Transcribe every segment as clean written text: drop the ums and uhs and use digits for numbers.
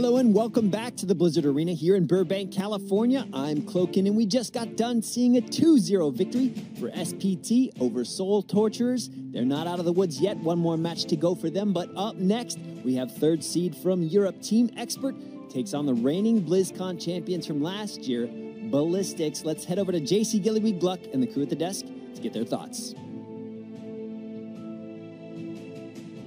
Hello and welcome back to the Blizzard Arena here in Burbank, California. I'm Cloakin, and we just got done seeing a 2-0 victory for SPT over Soul Torturers. They're not out of the woods yet, one more match to go for them, but up next we have third seed from Europe. Team Expert takes on the reigning Blizzcon champions from last year, Ballastix. Let's head over to JC Gillyweed Gluck and the crew at the desk to get their thoughts.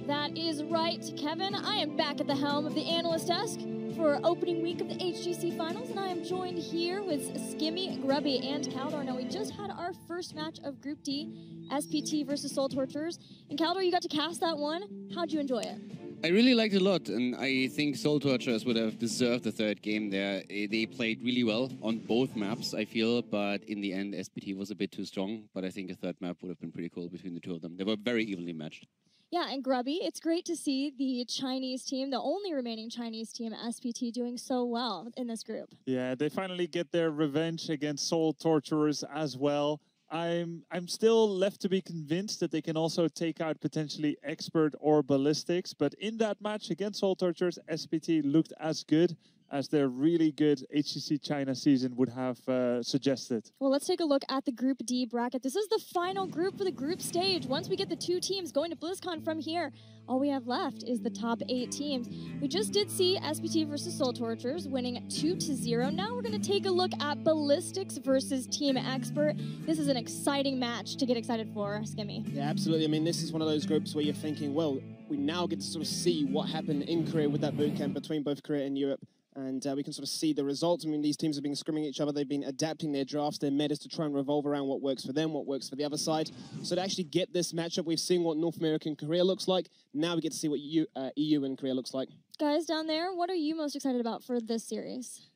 That is right, Kevin. I am back at the helm of the analyst desk for opening week of the HGC finals, and I am joined here with Skimmy, Grubby, and Caldor. Now, we just had our first match of Group D, SPT versus Soul Torturers. And Caldor, you got to cast that one. How'd you enjoy it? I really liked it a lot, and I think Soul Torturers would have deserved the third game there. They played really well on both maps, I feel, but in the end, SPT was a bit too strong. But I think a third map would have been pretty cool between the two of them. They were very evenly matched. Yeah, and Grubby, it's great to see the Chinese team, the only remaining Chinese team, SPT, doing so well in this group. Yeah, they finally get their revenge against Soul Torturers as well. I'm still left to be convinced that they can also take out potentially Expert or Ballastix, but in that match against Soul Torturers, SPT looked as good as their really good HGC China season would have suggested. Well, let's take a look at the Group D bracket. This is the final group for the group stage. Once we get the two teams going to BlizzCon from here, all we have left is the top 8 teams. We just did see SPT versus Soul Torturers winning 2-0. Now we're going to take a look at Ballastix versus Team Expert. This is an exciting match to get excited for, Skimmy. Yeah, absolutely. I mean, this is one of those groups where you're thinking, well, we now get to sort of see what happened in Korea with that bootcamp between both Korea and Europe. And we can sort of see the results. I mean, these teams have been scrimming each other. They've been adapting their drafts, their metas to try and revolve around what works for them, what works for the other side. So to actually get this matchup, we've seen what North America and Korea looks like. Now we get to see what EU and Korea looks like. Guys down there, what are you most excited about for this series?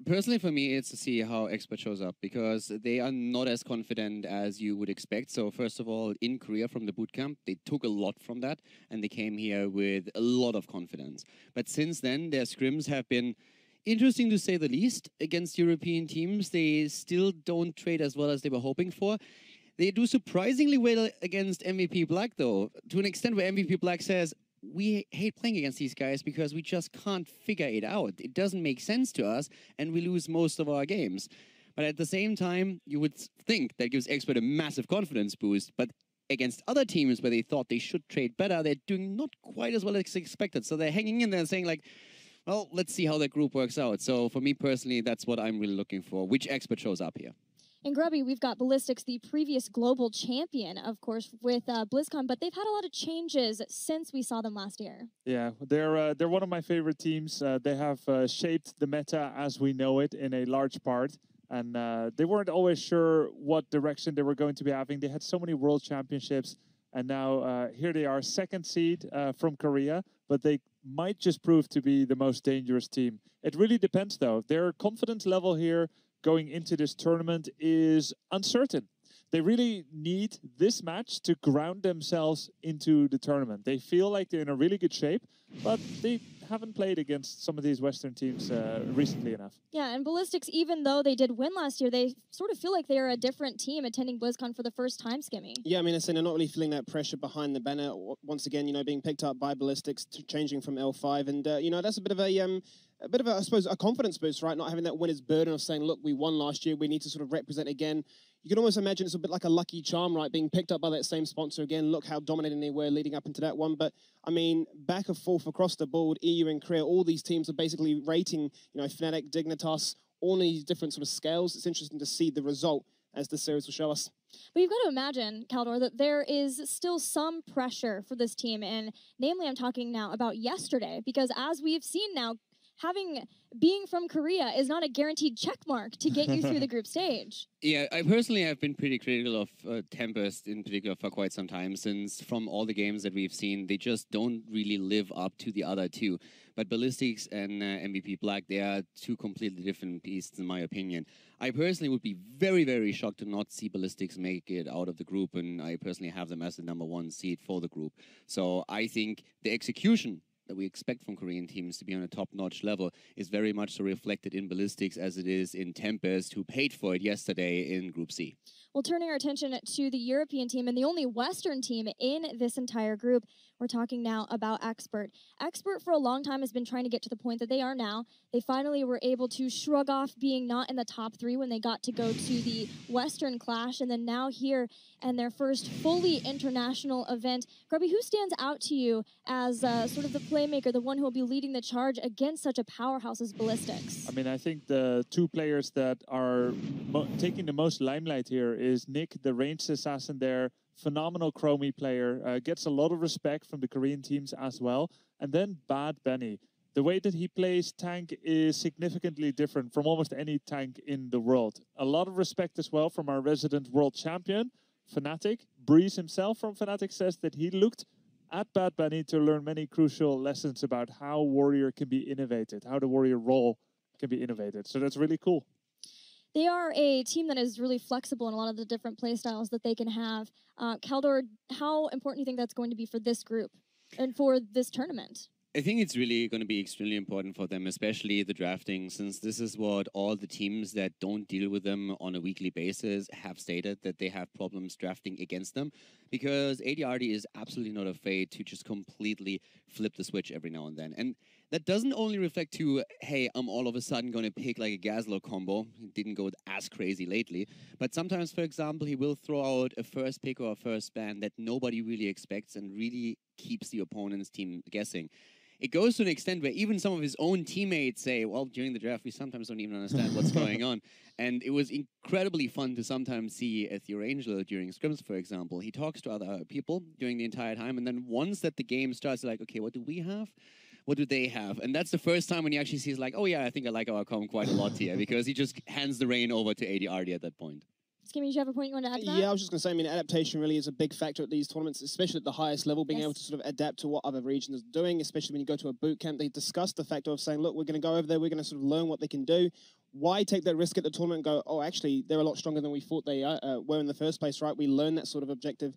Personally, for me, it's to see how Expert shows up, because they are not as confident as you would expect. So first of all, in Korea from the bootcamp, they took a lot from that, and they came here with a lot of confidence. But since then, their scrims have been interesting to say the least against European teams. They still don't trade as well as they were hoping for. They do surprisingly well against MVP Black, though, to an extent where MVP Black says, we hate playing against these guys because we just can't figure it out. It doesn't make sense to us, and we lose most of our games. But at the same time, you would think that gives Expert a massive confidence boost, but against other teams where they thought they should trade better, they're doing not quite as well as expected. So they're hanging in there and saying, like, well, let's see how that group works out. So for me personally, that's what I'm really looking for. Which Expert shows up here? In Grubby, we've got Ballastix, the previous global champion, of course, with BlizzCon, but they've had a lot of changes since we saw them last year. Yeah, they're one of my favorite teams. They have shaped the meta as we know it in a large part, and they weren't always sure what direction they were going to be having. They had so many world championships, and now here they are, second seed from Korea, but they might just prove to be the most dangerous team. It really depends, though. Their confidence level here going into this tournament is uncertain. They really need this match to ground themselves into the tournament. They feel like they're in a really good shape, but they haven't played against some of these Western teams recently enough. Yeah, and Ballastix, even though they did win last year, they sort of feel like they are a different team attending BlizzCon for the first time, Skimmy. Yeah, I mean, they're not really feeling that pressure behind the banner. Once again, you know, being picked up by Ballastix, changing from L5, and you know, that's a bit of a I suppose, a confidence boost, right? Not having that winner's burden of saying, look, we won last year, we need to sort of represent again. You can almost imagine it's a bit like a lucky charm, right? Being picked up by that same sponsor again. Look how dominating they were leading up into that one. But, I mean, back and forth across the board, EU and Korea, all these teams are basically rating, you know, Fnatic, Dignitas, all these different sort of scales. It's interesting to see the result as the series will show us. But you've got to imagine, Caldor, that there is still some pressure for this team. And namely, I'm talking now about yesterday, because as we've seen now, being from Korea is not a guaranteed check mark to get you through the group stage. Yeah, I personally have been pretty critical of Tempest in particular for quite some time, since from all the games that we've seen, they just don't really live up to the other two. But Ballastix and MVP Black, they are two completely different beasts in my opinion. I personally would be very, very shocked to not see Ballastix make it out of the group, and I personally have them as the #1 seed for the group. So I think the execution that we expect from Korean teams to be on a top-notch level is very much so reflected in Ballastix as it is in Tempest, who paid for it yesterday in Group C. Well, turning our attention to the European team and the only Western team in this entire group, We're talking now about Expert. Expert for a long time has been trying to get to the point that they are now. They finally were able to shrug off being not in the top 3 when they got to go to the Western Clash, and then now here and their first fully international event. Grubby, who stands out to you as sort of the playmaker, the one who will be leading the charge against such a powerhouse as Ballastix? I mean, I think the 2 players that are taking the most limelight here is Nick, the ranged assassin there, phenomenal Chromie player, gets a lot of respect from the Korean teams as well. And then Bad Benny. The way that he plays tank is significantly different from almost any tank in the world. A lot of respect as well from our resident world champion, Fnatic. Breeze himself from Fnatic says that he looked at Bad Bunny to learn many crucial lessons about how Warrior can be innovated, how the Warrior role can be innovated. So that's really cool. They are a team that is really flexible in a lot of the different play styles that they can have. Kaldor, how important do you think that's going to be for this group and for this tournament? I think it's really going to be extremely important for them, especially the drafting, since this is what all the teams that don't deal with them on a weekly basis have stated, that they have problems drafting against them, because ADRD is absolutely not afraid to just completely flip the switch every now and then. And that doesn't only reflect to, hey, I'm all of a sudden going to pick like a Gazlo combo. He didn't go as crazy lately. But sometimes, for example, he will throw out a first pick or a first ban that nobody really expects and really keeps the opponent's team guessing. It goes to an extent where even some of his own teammates say, well, during the draft, we sometimes don't even understand what's going on. And it was incredibly fun to sometimes see Angelo during scrims, for example. He talks to other people during the entire time. And then once that the game starts, like, okay, what do we have? What do they have? And that's the first time when he actually sees like, oh yeah, I think I like our comm quite a lot here, because he just hands the reign over to ADRD at that point. Skimmy, do you have a point you want to add to that? Yeah, I was just going to say, I mean, adaptation really is a big factor at these tournaments, especially at the highest level, being able to sort of adapt to what other regions are doing, especially when you go to a boot camp. They discuss the factor of saying, look, we're going to go over there, we're going to sort of learn what they can do. Why take that risk at the tournament and go, oh, actually, they're a lot stronger than we thought they were in the first place, right? We learn that sort of objective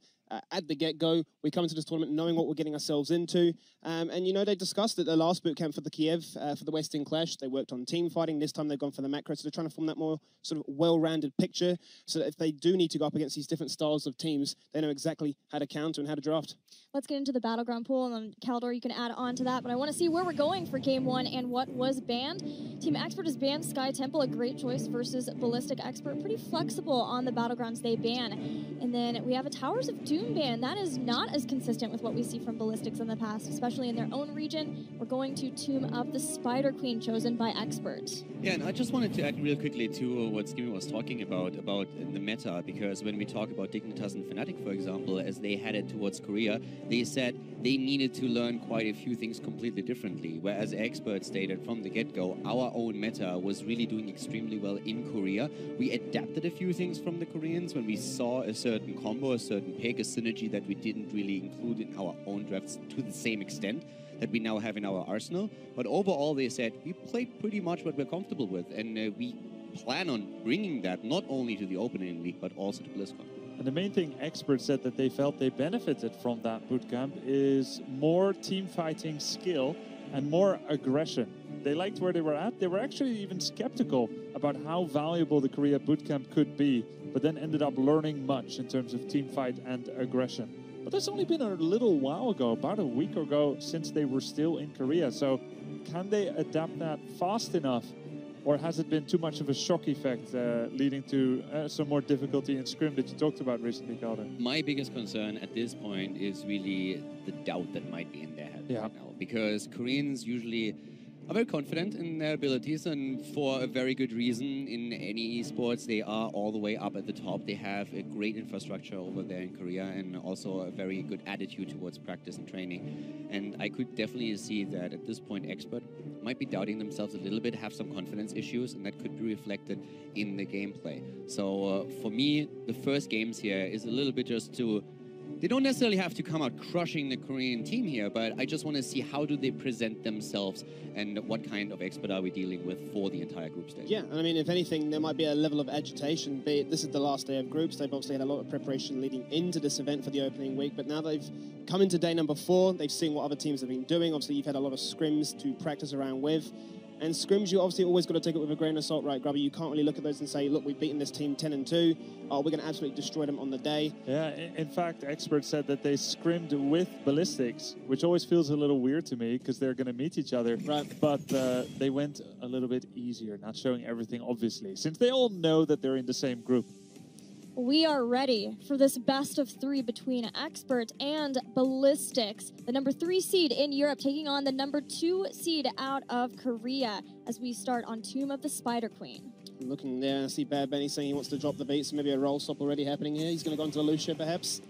at the get-go. We come into this tournament knowing what we're getting ourselves into. And, you know, they discussed at the last boot camp for the Kiev, for the Western Clash. They worked on team fighting. This time they've gone for the macro. So they're trying to form that more sort of well-rounded picture so that if they do need to go up against these different styles of teams, they know exactly how to counter and how to draft. Let's get into the Battleground pool, and then Kaldor, you can add on to that. But I want to see where we're going for Game 1 and what was banned. Team Expert has banned Sky Temple, a great choice versus Ballistic Expert. Pretty flexible on the Battlegrounds they ban. And then we have a Towers of Doom ban. That is not as consistent with what we see from Ballastix in the past, especially in their own region. We're going to tomb up the Spider Queen chosen by Expert. Yeah, and I just wanted to add real quickly to what Skimmy was talking about the meta, because when we talk about Dignitas and Fnatic, for example, as they headed towards Korea, they said they needed to learn quite a few things completely differently, whereas Expert stated from the get-go, our own meta was really doing extremely well in Korea. We adapted a few things from the Koreans when we saw a certain combo, a certain pick, a synergy that we didn't really include in our own drafts to the same extent that we now have in our arsenal. But overall, they said, we played pretty much what we're comfortable with, and we plan on bringing that not only to the opening league, but also to Blizzcon. And the main thing Experts said that they felt they benefited from that bootcamp is more team fighting skill and more aggression. They liked where they were at. They were actually even skeptical about how valuable the Korea bootcamp could be, but then ended up learning much in terms of team fight and aggression. But that's only been a little while ago, about a week ago, since they were still in Korea. So can they adapt that fast enough? Or has it been too much of a shock effect, leading to some more difficulty in scrim that you talked about recently, Calder? My biggest concern at this point is really the doubt that might be in their head right now. Because Koreans usually are very confident in their abilities, and for a very good reason. In any esports, they are all the way up at the top. They have a great infrastructure over there in Korea, and also a very good attitude towards practice and training. And I could definitely see that at this point, Expert might be doubting themselves a little bit, have some confidence issues, and that could be reflected in the gameplay. So for me, the first games here is a little bit just to... They don't necessarily have to come out crushing the Korean team here, but I just want to see how do they present themselves and what kind of Expert are we dealing with for the entire group stage. Yeah, and I mean, if anything, there might be a level of agitation. Be it, this is the last day of groups. They've obviously had a lot of preparation leading into this event for the opening week, but now they've come into day number 4. They've seen what other teams have been doing. Obviously, you've had a lot of scrims to practice around with. And scrims, you obviously always got to take it with a grain of salt, right, Grubby? You can't really look at those and say, look, we've beaten this team 10-2. Oh, we're going to absolutely destroy them on the day. Yeah, in fact, experts said that they scrimmed with Ballastix, which always feels a little weird to me because they're going to meet each other. Right. But they went a little bit easier, not showing everything, obviously, since they all know that they're in the same group. We are ready for this best of 3 between Expert and Ballastix, the number 3 seed in Europe, taking on the number 2 seed out of Korea as we start on Tomb of the Spider Queen. Looking there, I see Bad Benny saying he wants to drop the beat, so maybe a roll stop already happening here. He's going to go into the Lucia, perhaps.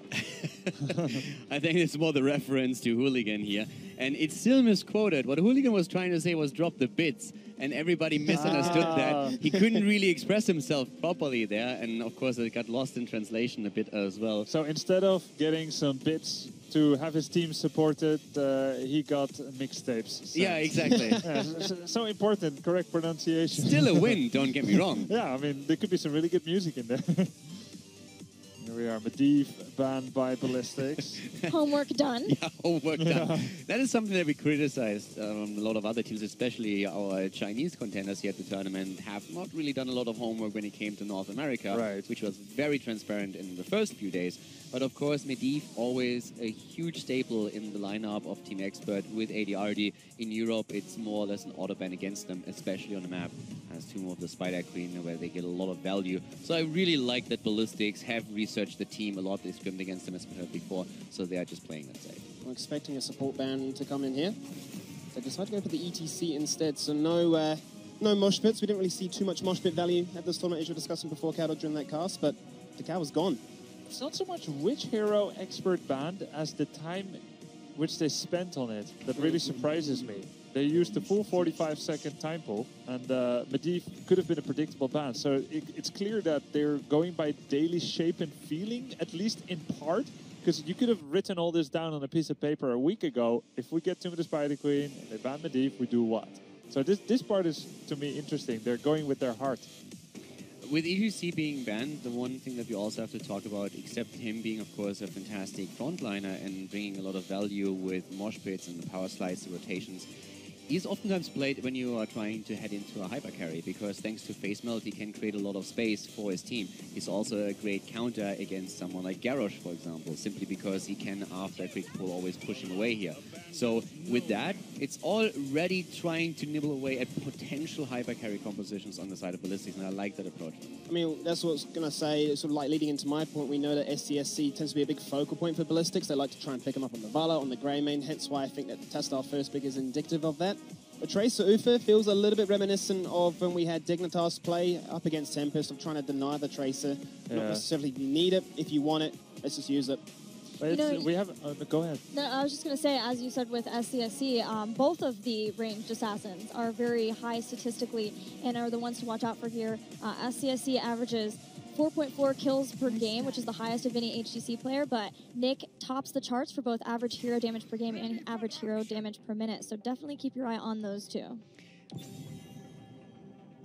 I think it's more the reference to Hooligan here. And it's still misquoted. What Hooligan was trying to say was drop the bits, and everybody misunderstood that. He couldn't really express himself properly there, and of course it got lost in translation a bit as well. So instead of getting some bits to have his team supported, he got mixtapes sent. Yeah, exactly. Yeah, so important, correct pronunciation. Still a win, don't get me wrong. Yeah, I mean, there could be some really good music in there. Here we are, Medivh banned by Ballastix. Homework done. Yeah, homework done. That is something that we criticized a lot of other teams, especially our Chinese contenders here at the tournament, have not really done a lot of homework when it came to North America, Right. which was very transparent in the first few days. But of course, Medivh, always a huge staple in the lineup of Team Expert with ADRD. In Europe, it's more or less an auto ban against them, especially on the map as Tomb of the Spider Queen, where they get a lot of value. So I really like that Ballastix have researched the team a lot. They scrimmed against them, as we heard before, so they are just playing that safe. I'm expecting a support ban to come in here. They decided to go for the ETC instead, so no mosh pits. We didn't really see too much mosh pit value at this tournament, as you were discussing before, Caddo, during that cast, but the cow was gone. It's not so much which hero Expert banned as the time which they spent on it that really surprises me. They used the full 45-second time pull, and Medivh could have been a predictable ban. So it's clear that they're going by daily shape and feeling, at least in part, because you could have written all this down on a piece of paper a week ago. If we get Tomb of the Spider Queen, they ban Medivh, we do what? So this part is, to me, interesting. They're going with their heart. With HGC being banned, the one thing that we also have to talk about, except him being, of course, a fantastic frontliner and bringing a lot of value with mosh pits and the power slides, the rotations, he's oftentimes played when you are trying to head into a hyper carry, because thanks to face melt, he can create a lot of space for his team. He's also a great counter against someone like Garrosh, for example, simply because he can, after a quick pull, always push him away here. So with that, it's already trying to nibble away at potential hyper carry compositions on the side of Ballastix, and I like that approach. I mean, that's what I was going to say, sort of like leading into my point. We know that SCSC tends to be a big focal point for Ballastix. They like to try and pick them up on the Vala, on the Grey main, hence why I think that the Testar first pick is indicative of that. But Tracer Ufa feels a little bit reminiscent of when we had Dignitas play up against Tempest, of trying to deny the Tracer. Yeah. Not necessarily you need it. If you want it, let's just use it. You know, We have... go ahead. No, I was just going to say, as you said with SCSC, both of the ranged assassins are very high statistically and are the ones to watch out for here. SCSC averages 4.4 kills per game, which is the highest of any HGC player, but Nick tops the charts for both average hero damage per game and average hero damage per minute, so definitely keep your eye on those two.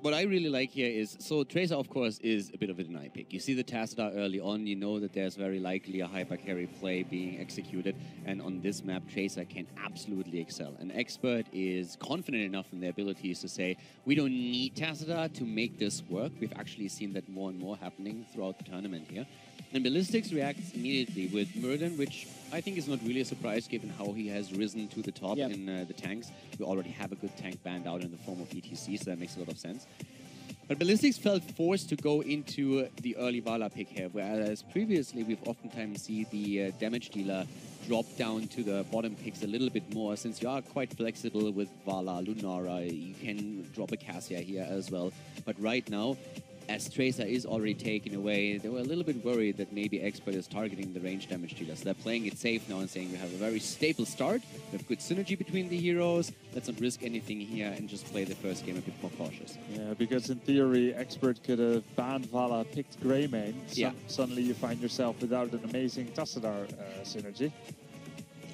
What I really like here is, so Tracer, of course, is a bit of a deny pick. You see the Tassadar early on, you know that there's very likely a hyper carry play being executed, and on this map, Tracer can absolutely excel. An Expert is confident enough in their abilities to say, we don't need Tassadar to make this work. We've actually seen that more and more happening throughout the tournament here. And Ballastix reacts immediately with Murden, which I think is not really a surprise given how he has risen to the top in the tanks. We already have a good tank band out in the form of ETC, so that makes a lot of sense. But Ballastix felt forced to go into the early Vala pick here, whereas previously we've oftentimes seen the damage dealer drop down to the bottom picks a little bit more, since you are quite flexible with Vala, Lunara, you can drop a Cassia here as well. But right now, as Tracer is already taken away, they were a little bit worried that maybe Expert is targeting the range damage dealers. So they're playing it safe now and saying we have a very stable start, we have good synergy between the heroes, let's not risk anything here and just play the first game a bit more cautious. Yeah, because in theory, Expert could have banned Vala, picked Grey main. Suddenly you find yourself without an amazing Tassadar synergy.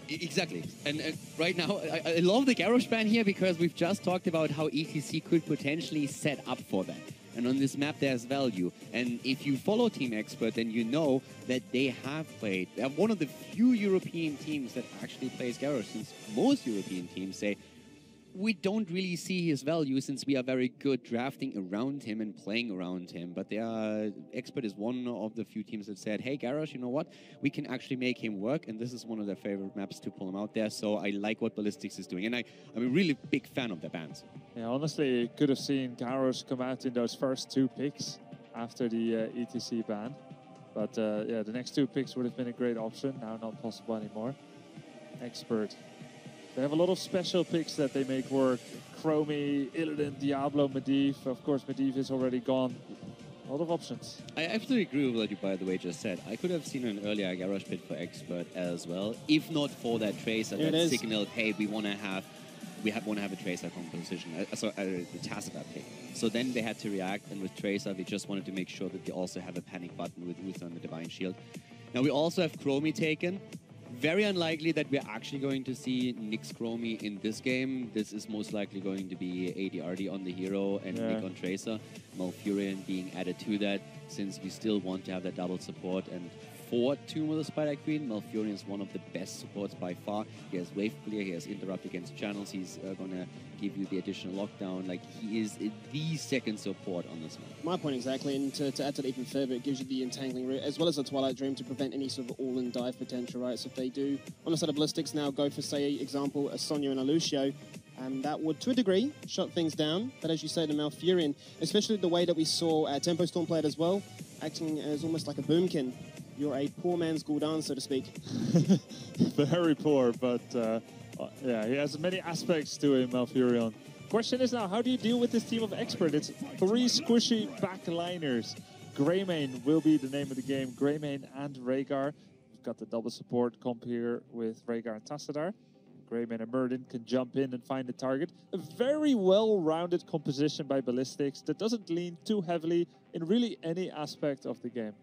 Exactly. And right now, I love the Garrosh ban here because we've just talked about how ETC could potentially set up for that. And on this map, there's value. And if you follow Team Expert, then you know that they have played. They're one of the few European teams that actually plays Garrosh, since most European teams say, we don't really see his value since we are very good drafting around him and playing around him. But Expert is one of the few teams that said, hey, Garrosh, you know what? We can actually make him work, and this is one of their favorite maps to pull him out there. So I like what Ballastix is doing, and I'm a really big fan of their bans. Yeah, honestly, could have seen Garrosh come out in those first 2 picks after the ETC ban. But yeah, the next 2 picks would have been a great option. Now not possible anymore. Expert. They have a lot of special picks that they make work. Chromie, Illidan, Diablo, Medivh. Of course, Medivh is already gone. A lot of options. I absolutely agree with what you, by the way, just said. I could have seen an earlier Garrosh pick for Expert as well, if not for that Tracer that signaled, hey, we want to have a Tracer composition, the Tassadar pick. So then they had to react, and with Tracer, they just wanted to make sure that they also have a panic button with Uther and the Divine Shield. Now we also have Chromie taken. Very unlikely that we're actually going to see Nyx Chromie in this game. This is most likely going to be AD/RD on the hero and Nick on Tracer. Malfurion being added to that, since we still want to have that double support. And for Tomb of the Spider Queen, Malfurion is one of the best supports by far. He has Wave Clear, he has Interrupt against channels, he's going to give you the additional lockdown. Like, he is the second support on this one. My point exactly, and to add to that even further, it gives you the entangling route, as well as the Twilight Dream to prevent any sort of all-in dive potential, right? So if they do, on the side of Ballastix now, go for, say, example, a Sonya and a Lucio, that would, to a degree, shut things down. But as you say, the Malfurion, especially the way that we saw Tempo Storm play it as well, acting as almost like a boomkin. You're a poor man's Gul'dan, so to speak. Very poor, but yeah, he has many aspects to him, Malfurion. Question is now, how do you deal with this team of Expert? It's 3 squishy backliners. Greymane will be the name of the game. Greymane and Rhaegar. We've got the double support comp here with Rhaegar and Tassadar. Greymane and Myrddin can jump in and find the target. A very well-rounded composition by Ballastix that doesn't lean too heavily in really any aspect of the game.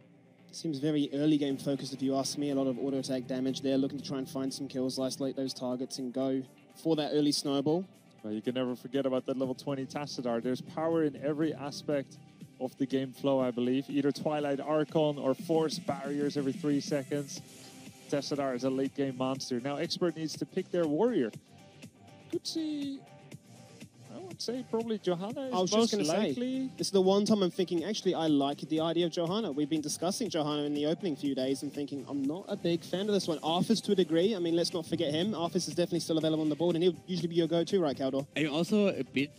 Seems very early game focused, if you ask me. A lot of auto attack damage there, looking to try and find some kills, isolate those targets, and go for that early snowball. Well, you can never forget about that level 20 Tassadar. There's power in every aspect of the game flow, I believe. Either Twilight Archon or Force Barriers every 3 seconds. Tassadar is a late game monster. Now Expert needs to pick their warrior. Could see, I would say probably Johanna is most likely. This is the one time I'm thinking, actually, I like the idea of Johanna. We've been discussing Johanna in the opening few days and thinking, I'm not a big fan of this one. Arthas to a degree. I mean, let's not forget him. Arthas is definitely still available on the board, and he'll usually be your go-to, right, Caldor? I'm also a bit...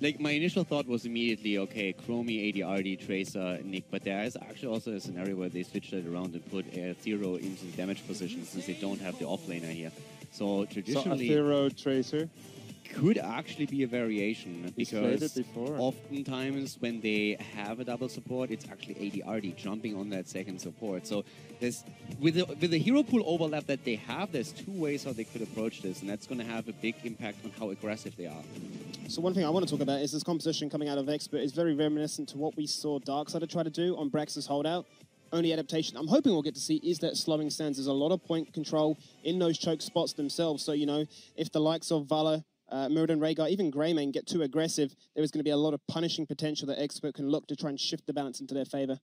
Like, my initial thought was immediately, okay, Chromie, AD/RD, Tracer, Nick, but there is actually also a scenario where they switch that around and put Zero into the damage position since they don't have the offlaner here. So traditionally... So Zero Tracer could actually be a variation, because oftentimes when they have a double support, it's actually AD/RD jumping on that second support. So there's with the hero pool overlap that they have, there's 2 ways how they could approach this, and that's going to have a big impact on how aggressive they are. So one thing I want to talk about is this composition coming out of Expert is very reminiscent to what we saw Darksider try to do on Brax's holdout. Only adaptation I'm hoping we'll get to see is that slowing stance. There's a lot of point control in those choke spots themselves. So, you know, if the likes of Vala, Myrddin, Rhaegar, even Greymane get too aggressive, there is going to be a lot of punishing potential that Expert can look to try and shift the balance into their favor.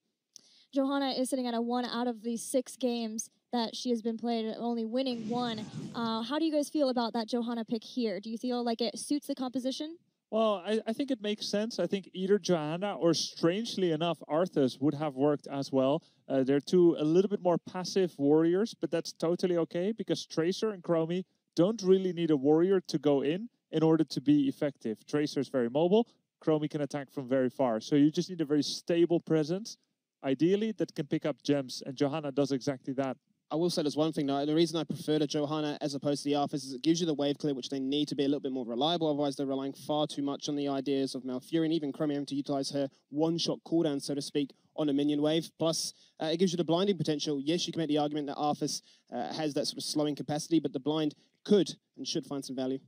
Johanna is sitting at a 1 out of the 6 games that she has been played, only winning 1. How do you guys feel about that Johanna pick here? Do you feel like it suits the composition? Well, I think it makes sense. I think either Johanna or, strangely enough, Arthas would have worked as well. They're 2 a little bit more passive warriors, but that's totally okay, because Tracer and Chromie don't really need a warrior to go in order to be effective. Tracer is very mobile. Chromie can attack from very far. So you just need a very stable presence, ideally, that can pick up gems, and Johanna does exactly that. I will say there's one thing, though. The reason I prefer the Johanna as opposed to the Arthas is it gives you the wave clear, which they need to be a little bit more reliable. Otherwise, they're relying far too much on the ideas of Malfurion, even Chromie having to utilize her one-shot cooldown, so to speak, on a minion wave. Plus, it gives you the blinding potential. Yes, you can make the argument that Arthas has that sort of slowing capacity, but the blind could and should find some value.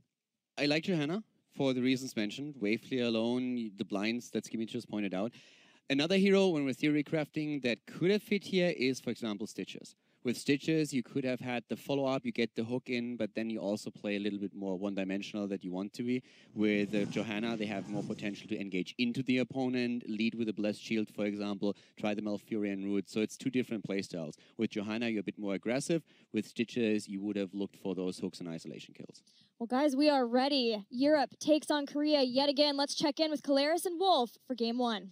I like Johanna for the reasons mentioned. Wave clear alone, the blinds that Skimmy just pointed out. Another hero, when we're theory crafting, that could have fit here is, for example, Stitches. With Stitches, you could have had the follow-up, you get the hook in, but then you also play a little bit more one-dimensional that you want to be. With Johanna, they have more potential to engage into the opponent, lead with a Blessed Shield, for example, try the Malfurion route. So it's two different playstyles. With Johanna, you're a bit more aggressive. With Stitches, you would have looked for those hooks and isolation kills. Well, guys, we are ready. Europe takes on Korea yet again. Let's check in with Kalaris and Wolf for Game 1.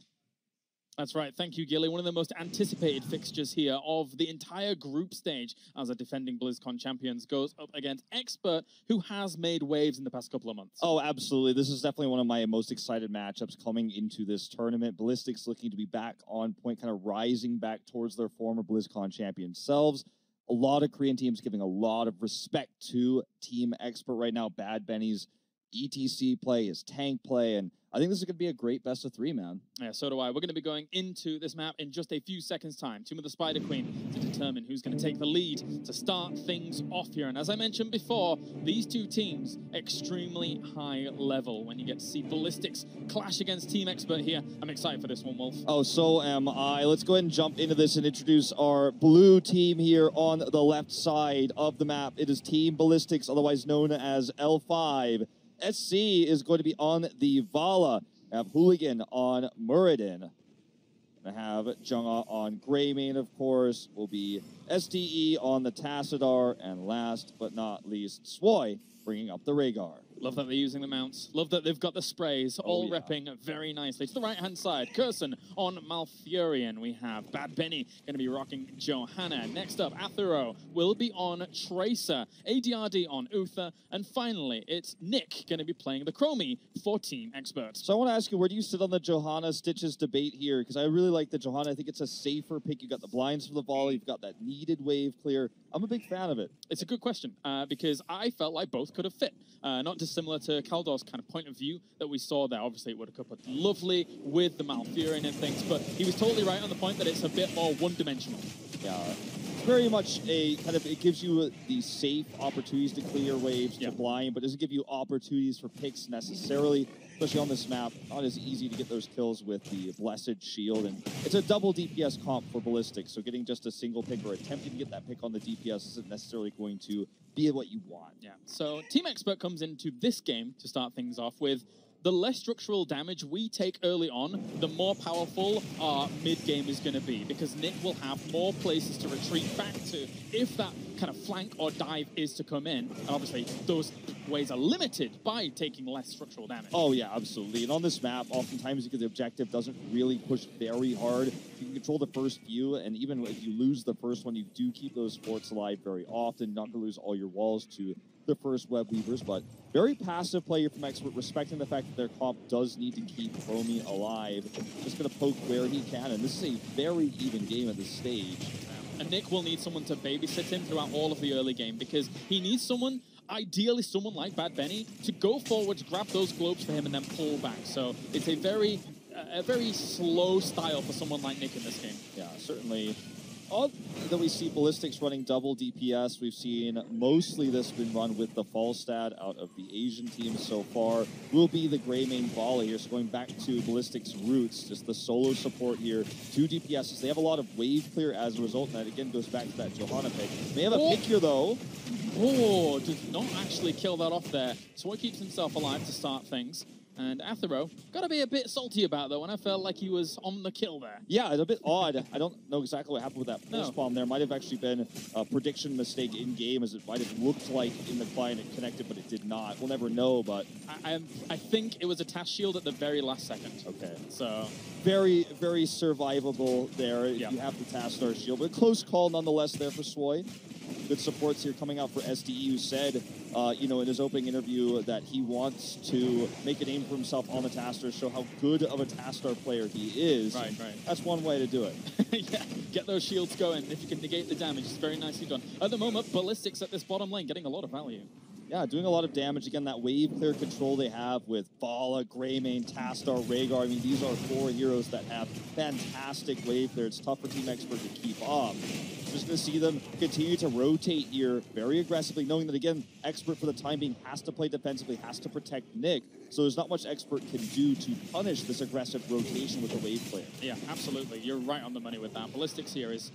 That's right. Thank you, Gilly. One of the most anticipated fixtures here of the entire group stage as a defending BlizzCon champions goes up against Expert, who has made waves in the past couple of months. Oh, absolutely. This is definitely one of my most excited matchups coming into this tournament. Ballastix looking to be back on point, kind of rising back towards their former BlizzCon champion selves. A lot of Korean teams giving a lot of respect to Team Expert right now. Bad Benny's ETC play, his tank play, and I think this is going to be a great best-of-3, man. Yeah, so do I. We're going to be going into this map in just a few seconds' time. Team of the Spider Queen to determine who's going to take the lead to start things off here. And as I mentioned before, these two teams, extremely high level. When you get to see Ballastix clash against Team Expert here, I'm excited for this one, Wolf. Oh, so am I. Let's go ahead and jump into this and introduce our blue team here on the left side of the map. It is Team Ballastix, otherwise known as L5. SC is going to be on the Vala. I have Hooligan on Muradin. I have Jungha on Greymane, of course. Will be SDE on the Tassadar. And last but not least, Swoy bringing up the Rhaegar. Love that they're using the mounts. Love that they've got the sprays, all repping very nicely. To the right-hand side, Curson on Malfurion. We have Bad Benny going to be rocking Johanna. Next up, Athero will be on Tracer. ADRD on Uther. And finally, it's Nick going to be playing the Chromie for Team Expert. So I want to ask you, where do you sit on the Johanna Stitches debate here? Because I really like the Johanna. I think it's a safer pick. You've got the blinds for the volley. You've got that needed wave clear. I'm a big fan of it. It's a good question because I felt like both could have fit. Not dissimilar to Kaldor's kind of point of view that we saw there. Obviously, it would have coupled lovely with the Malfurion and things, but he was totally right on the point that it's a bit more one-dimensional. Yeah, very much a kind of, it gives you the safe opportunities to clear waves, to blind, but doesn't give you opportunities for picks necessarily, especially on this map. Not as easy to get those kills with the Blessed Shield, and it's a double DPS comp for Ballastix, so getting just a single pick or attempting to get that pick on the DPS isn't necessarily going to be what you want. Yeah, so Team Expert comes into this game to start things off with the less structural damage we take early on, the more powerful our mid-game is going to be, because Nick will have more places to retreat back to if that kind of flank or dive is to come in. And obviously, those ways are limited by taking less structural damage. Oh, yeah, absolutely. And on this map, oftentimes, because the objective doesn't really push very hard, you can control the first few, and even if you lose the first one, you do keep those forts alive very often, not going to lose all your walls to the first web weavers, but very passive player from Expert, respecting the fact that their comp does need to keep Chromie alive. Just going to poke where he can, and this is a very even game at this stage. And Nick will need someone to babysit him throughout all of the early game, because he needs someone, ideally someone like Bad Benny, to go forwards, grab those globes for him, and then pull back. So it's a very slow style for someone like Nick in this game. Yeah, certainly. Odd that we see Ballastix running double DPS. We've seen mostly this been run with the Falstad out of the Asian team so far. Will be the Greymane volley here. So going back to Ballastix roots, just the solo support here. 2 DPSs. They have a lot of wave clear as a result. And that again goes back to that Johanna pick. They have a pick here though. Oh, does not actually kill that off there. So he keeps himself alive to start things. And Athero, got to be a bit salty about that one. I felt like he was on the kill there. Yeah, it's a bit odd. I don't know exactly what happened with that pulse bomb there. Might have actually been a prediction mistake in-game, as it might have looked like in the client it connected, but it did not. We'll never know, but... I think it was a task shield at the very last second. Okay. So... Very, very survivable there. Yeah. You have the task star shield, but close call nonetheless there for Swoy. Good supports here coming out for SDE, who said, you know, in his opening interview that he wants to make a name for himself on the Tastar, show how good of a Tastar player he is. Right. That's one way to do it. Yeah, get those shields going. If you can negate the damage, it's very nicely done. At the moment, Ballastix at this bottom lane getting a lot of value. Yeah, doing a lot of damage. Again, that wave clear control they have with Vala, Greymane, Tastar, Rhaegar. I mean, these are 4 heroes that have fantastic wave clear. It's tough for Team Expert to keep up. Just going to see them continue to rotate here very aggressively, knowing that, again, Expert for the time being has to play defensively, has to protect Nick. So there's not much Expert can do to punish this aggressive rotation with the wave clear. Yeah, absolutely. You're right on the money with that. Ballastix here is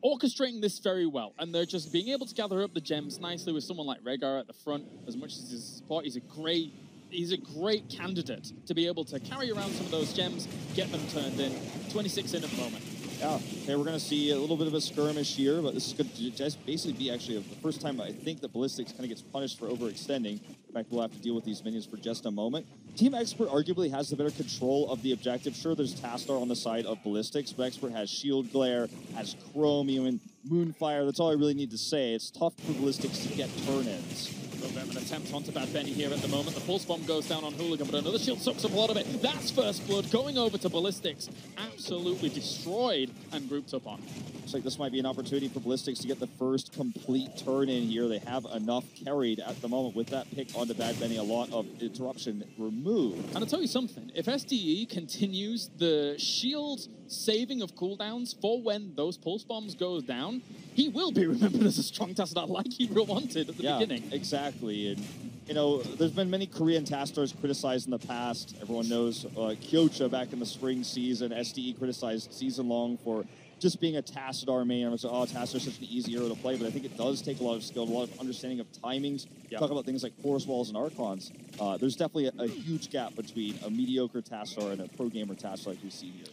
orchestrating this very well, and they're just being able to gather up the gems nicely with someone like Rhaegar at the front. As much as his support, he's a great candidate to be able to carry around some of those gems, get them turned in. 26 in at the moment. Yeah, okay, we're going to see a little bit of a skirmish here, but this is going to just basically be actually the first time I think that Ballastix kind of gets punished for overextending. In fact, we'll have to deal with these minions for just a moment. Team Expert arguably has the better control of the objective. Sure, there's Tastar on the side of Ballastix, but Expert has Shield Glare, has Chromium, and Moonfire. That's all I really need to say. It's tough for Ballastix to get turn-ins. An attempt onto Bad Benny here at the moment. The pulse bomb goes down on Hooligan, but another shield sucks up a lot of it. That's first blood going over to Ballastix. Absolutely destroyed and grouped up on. Looks like this might be an opportunity for Ballastix to get the first complete turn in here. They have enough carried at the moment with that pick onto Bad Benny. A lot of interruption removed. And I'll tell you something. If SDE continues the shield saving of cooldowns for when those pulse bombs go down, he will be remembered as a strong Tassadar like he wanted at the beginning. Exactly. And, you know, there's been many Korean Tassadars criticized in the past. Everyone knows Kyocha back in the spring season. SDE criticized season long for just being a Tassadar main. I was like, oh, Tassadar's such an easy hero to play, but I think it does take a lot of skill, a lot of understanding of timings. Talk about things like Force Walls and Archons. There's definitely a huge gap between a mediocre Tassadar and a pro gamer Tassadar like we see here.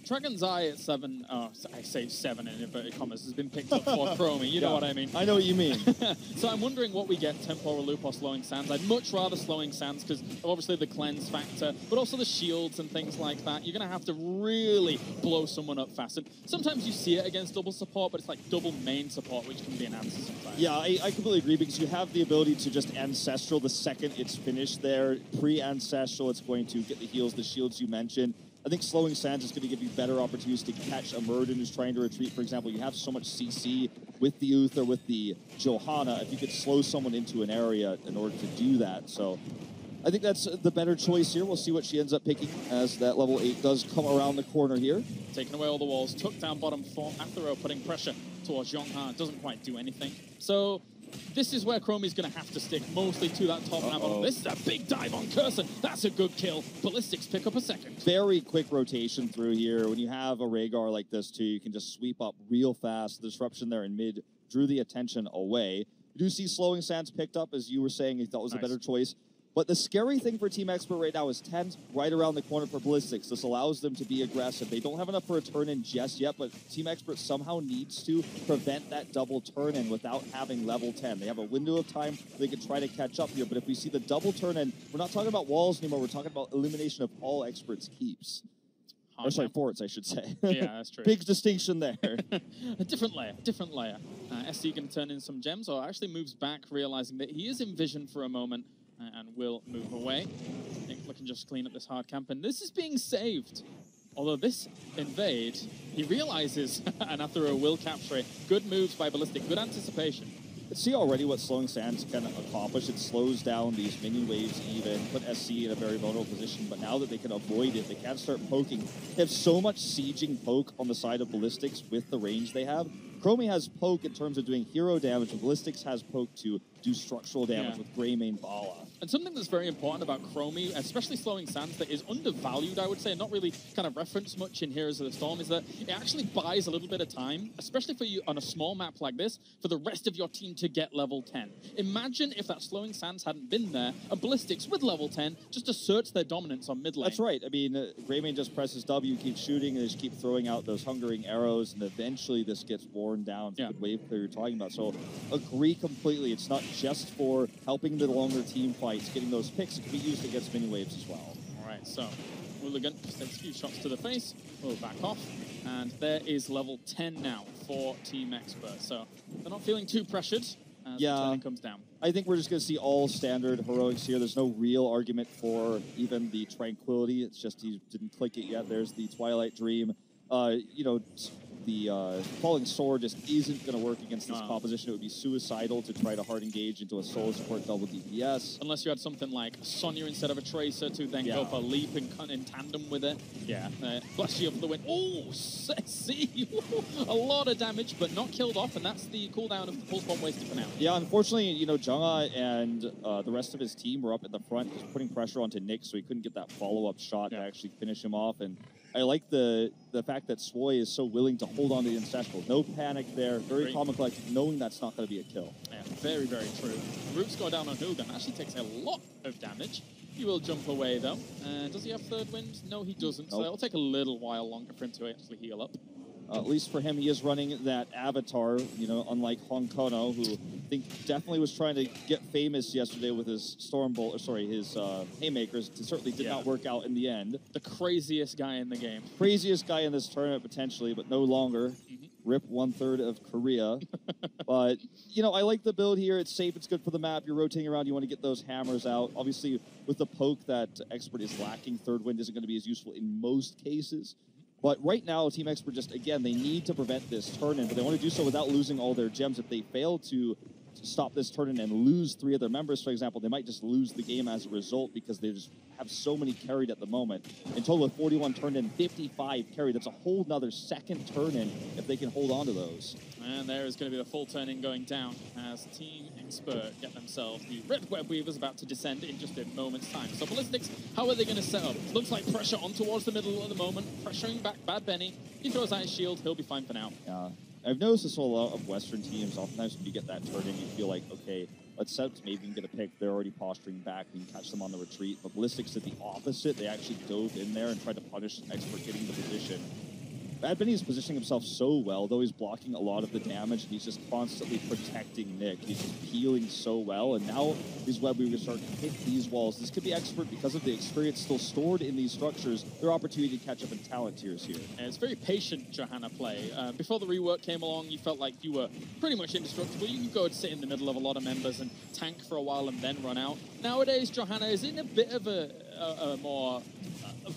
Dragon's Eye at 7, I say 7 in inverted commas, has been picked up for Chromie, you know what I mean. I know what you mean. So I'm wondering what we get, Temporal Loop or Slowing Sands. I'd much rather Slowing Sands because obviously the cleanse factor, but also the shields and things like that. You're going to have to really blow someone up fast. And sometimes you see it against double support, but it's like double main support, which can be an answer sometimes. Yeah, I completely agree because you have the ability to just Ancestral the second it's finished there. Pre-Ancestral, it's going to get the heals, the shields you mentioned. I think Slowing Sands is going to give you better opportunities to catch a Murden who's trying to retreat. For example, you have so much CC with the Uther, with the Johanna, if you could slow someone into an area in order to do that. So I think that's the better choice here. We'll see what she ends up picking as that level 8 does come around the corner here. Taking away all the walls, took down bottom 4. Athero putting pressure towards Yonghan. Doesn't quite do anything. So this is where Chromie's going to have to stick mostly to that top level. This is a big dive on Cursor. That's a good kill. Ballastix pick up a second. Very quick rotation through here. When you have a Rhaegar like this too, you can just sweep up real fast. The disruption there in mid drew the attention away. You do see Slowing Sands picked up, as you were saying, you thought was a better choice. But the scary thing for Team Expert right now is 10's right around the corner for Ballastix. This allows them to be aggressive. They don't have enough for a turn-in just yet, but Team Expert somehow needs to prevent that double turn-in without having level 10. They have a window of time they can try to catch up here, but if we see the double turn-in, we're not talking about walls anymore. We're talking about elimination of all Experts' keeps. Or sorry, forts, I should say. Yeah, that's true. Big distinction there. A different layer, different layer. SC going to turn in some gems, or actually moves back, realizing that he is in vision for a moment, and will move away. Nick looking just clean up this hard camp, and this is being saved. Although this invade, he realizes Anathero will capture it. Good moves by Ballistic, good anticipation. Let's see already what Slowing Sands can accomplish. It slows down these minion waves even, put SC in a very vulnerable position, but now that they can avoid it, they can start poking. They have so much sieging poke on the side of Ballastix with the range they have. Chromie has poke in terms of doing hero damage, and Ballastix has poke to do structural damage with Greymane Bala. And something that's very important about Chromie, especially Slowing Sands, that is undervalued, I would say, and not really kind of referenced much in Heroes of the Storm, is that it actually buys a little bit of time, especially for you on a small map like this, for the rest of your team to get level 10. Imagine if that Slowing Sands hadn't been there, and Ballastix with level 10 just asserts their dominance on mid lane. That's right. I mean, Greymane just presses W, keeps shooting, and they just keep throwing out those hungering arrows, and eventually this gets worn down for the wave clear you're talking about. So agree completely. It's not just for helping the longer team fights, getting those picks. It can be used against mini waves as well. All right, so Hooligan just takes a few shots to the face, will back off, and there is level 10 now for Team Expert. So they're not feeling too pressured as the turning comes down. I think we're just going to see all standard heroics here. There's no real argument for even the Tranquility. It's just he didn't click it yet. There's the Twilight Dream. You know, the Falling Sword just isn't going to work against this composition. It would be suicidal to try to hard engage into a solo support double DPS. Unless you had something like Sonya instead of a Tracer to then go for a leap in tandem with it. Yeah. Bless you for the win. Oh, see, a lot of damage, but not killed off, and that's the cooldown of the Pulse Bomb wasted for now. Yeah, unfortunately, you know, Jungha and the rest of his team were up at the front, just putting pressure onto Nick, so he couldn't get that follow-up shot to actually finish him off. And I like the fact that Swoy is so willing to hold on to the Ancestral. No panic there. Very calm and collected, knowing that's not going to be a kill. Yeah, very, very true. Group score down on Hoogan actually takes a lot of damage. He will jump away, though. Does he have third wind? No, he doesn't. Nope. So it'll take a little while longer for him to actually heal up. At least for him, he is running that avatar, you know, unlike Hong Kono, who I think definitely was trying to get famous yesterday with his Stormbolt, or sorry, his Haymakers. It certainly did not work out in the end. The craziest guy in the game. Craziest guy in this tournament, potentially, but no longer. Rip 1/3 of Korea. But, you know, I like the build here. It's safe. It's good for the map. You're rotating around. You want to get those hammers out. Obviously, with the poke that Expert is lacking, third wind isn't going to be as useful in most cases. But right now, Team Expert just, again, they need to prevent this turn-in, but they want to do so without losing all their gems. If they fail to stop this turn-in and lose 3 of their members, for example, they might just lose the game as a result because they just have so many carried at the moment. In total, with 41 turn-in, 55 carried. That's a whole nother second turn-in if they can hold on to those. And there is going to be the full turn-in going down as Team Expert get themselves the Red Web Weavers about to descend in just a moment's time. So Ballastix, how are they going to set up? Looks like pressure on towards the middle at the moment, pressuring back Bad Benny. He throws out his shield, he'll be fine for now. Yeah. I've noticed this a lot of Western teams. Oftentimes when you get that turn in, you feel like, okay, let's set up to maybe we can get a pick. They're already posturing back. We can catch them on the retreat. But Ballastix did the opposite. They actually dove in there and tried to punish Expert getting the position. Bad Benny is positioning himself so well, though he's blocking a lot of the damage, and he's just constantly protecting Nick. He's just peeling so well, and now these Web Weavers start to hit these walls. This could be Expert because of the experience still stored in these structures, their opportunity to catch up in talent tiers here. And it's very patient Johanna play. Before the rework came along, you felt like you were pretty much indestructible. You could go and sit in the middle of a lot of members and tank for a while and then run out. Nowadays, Johanna is in a bit of a more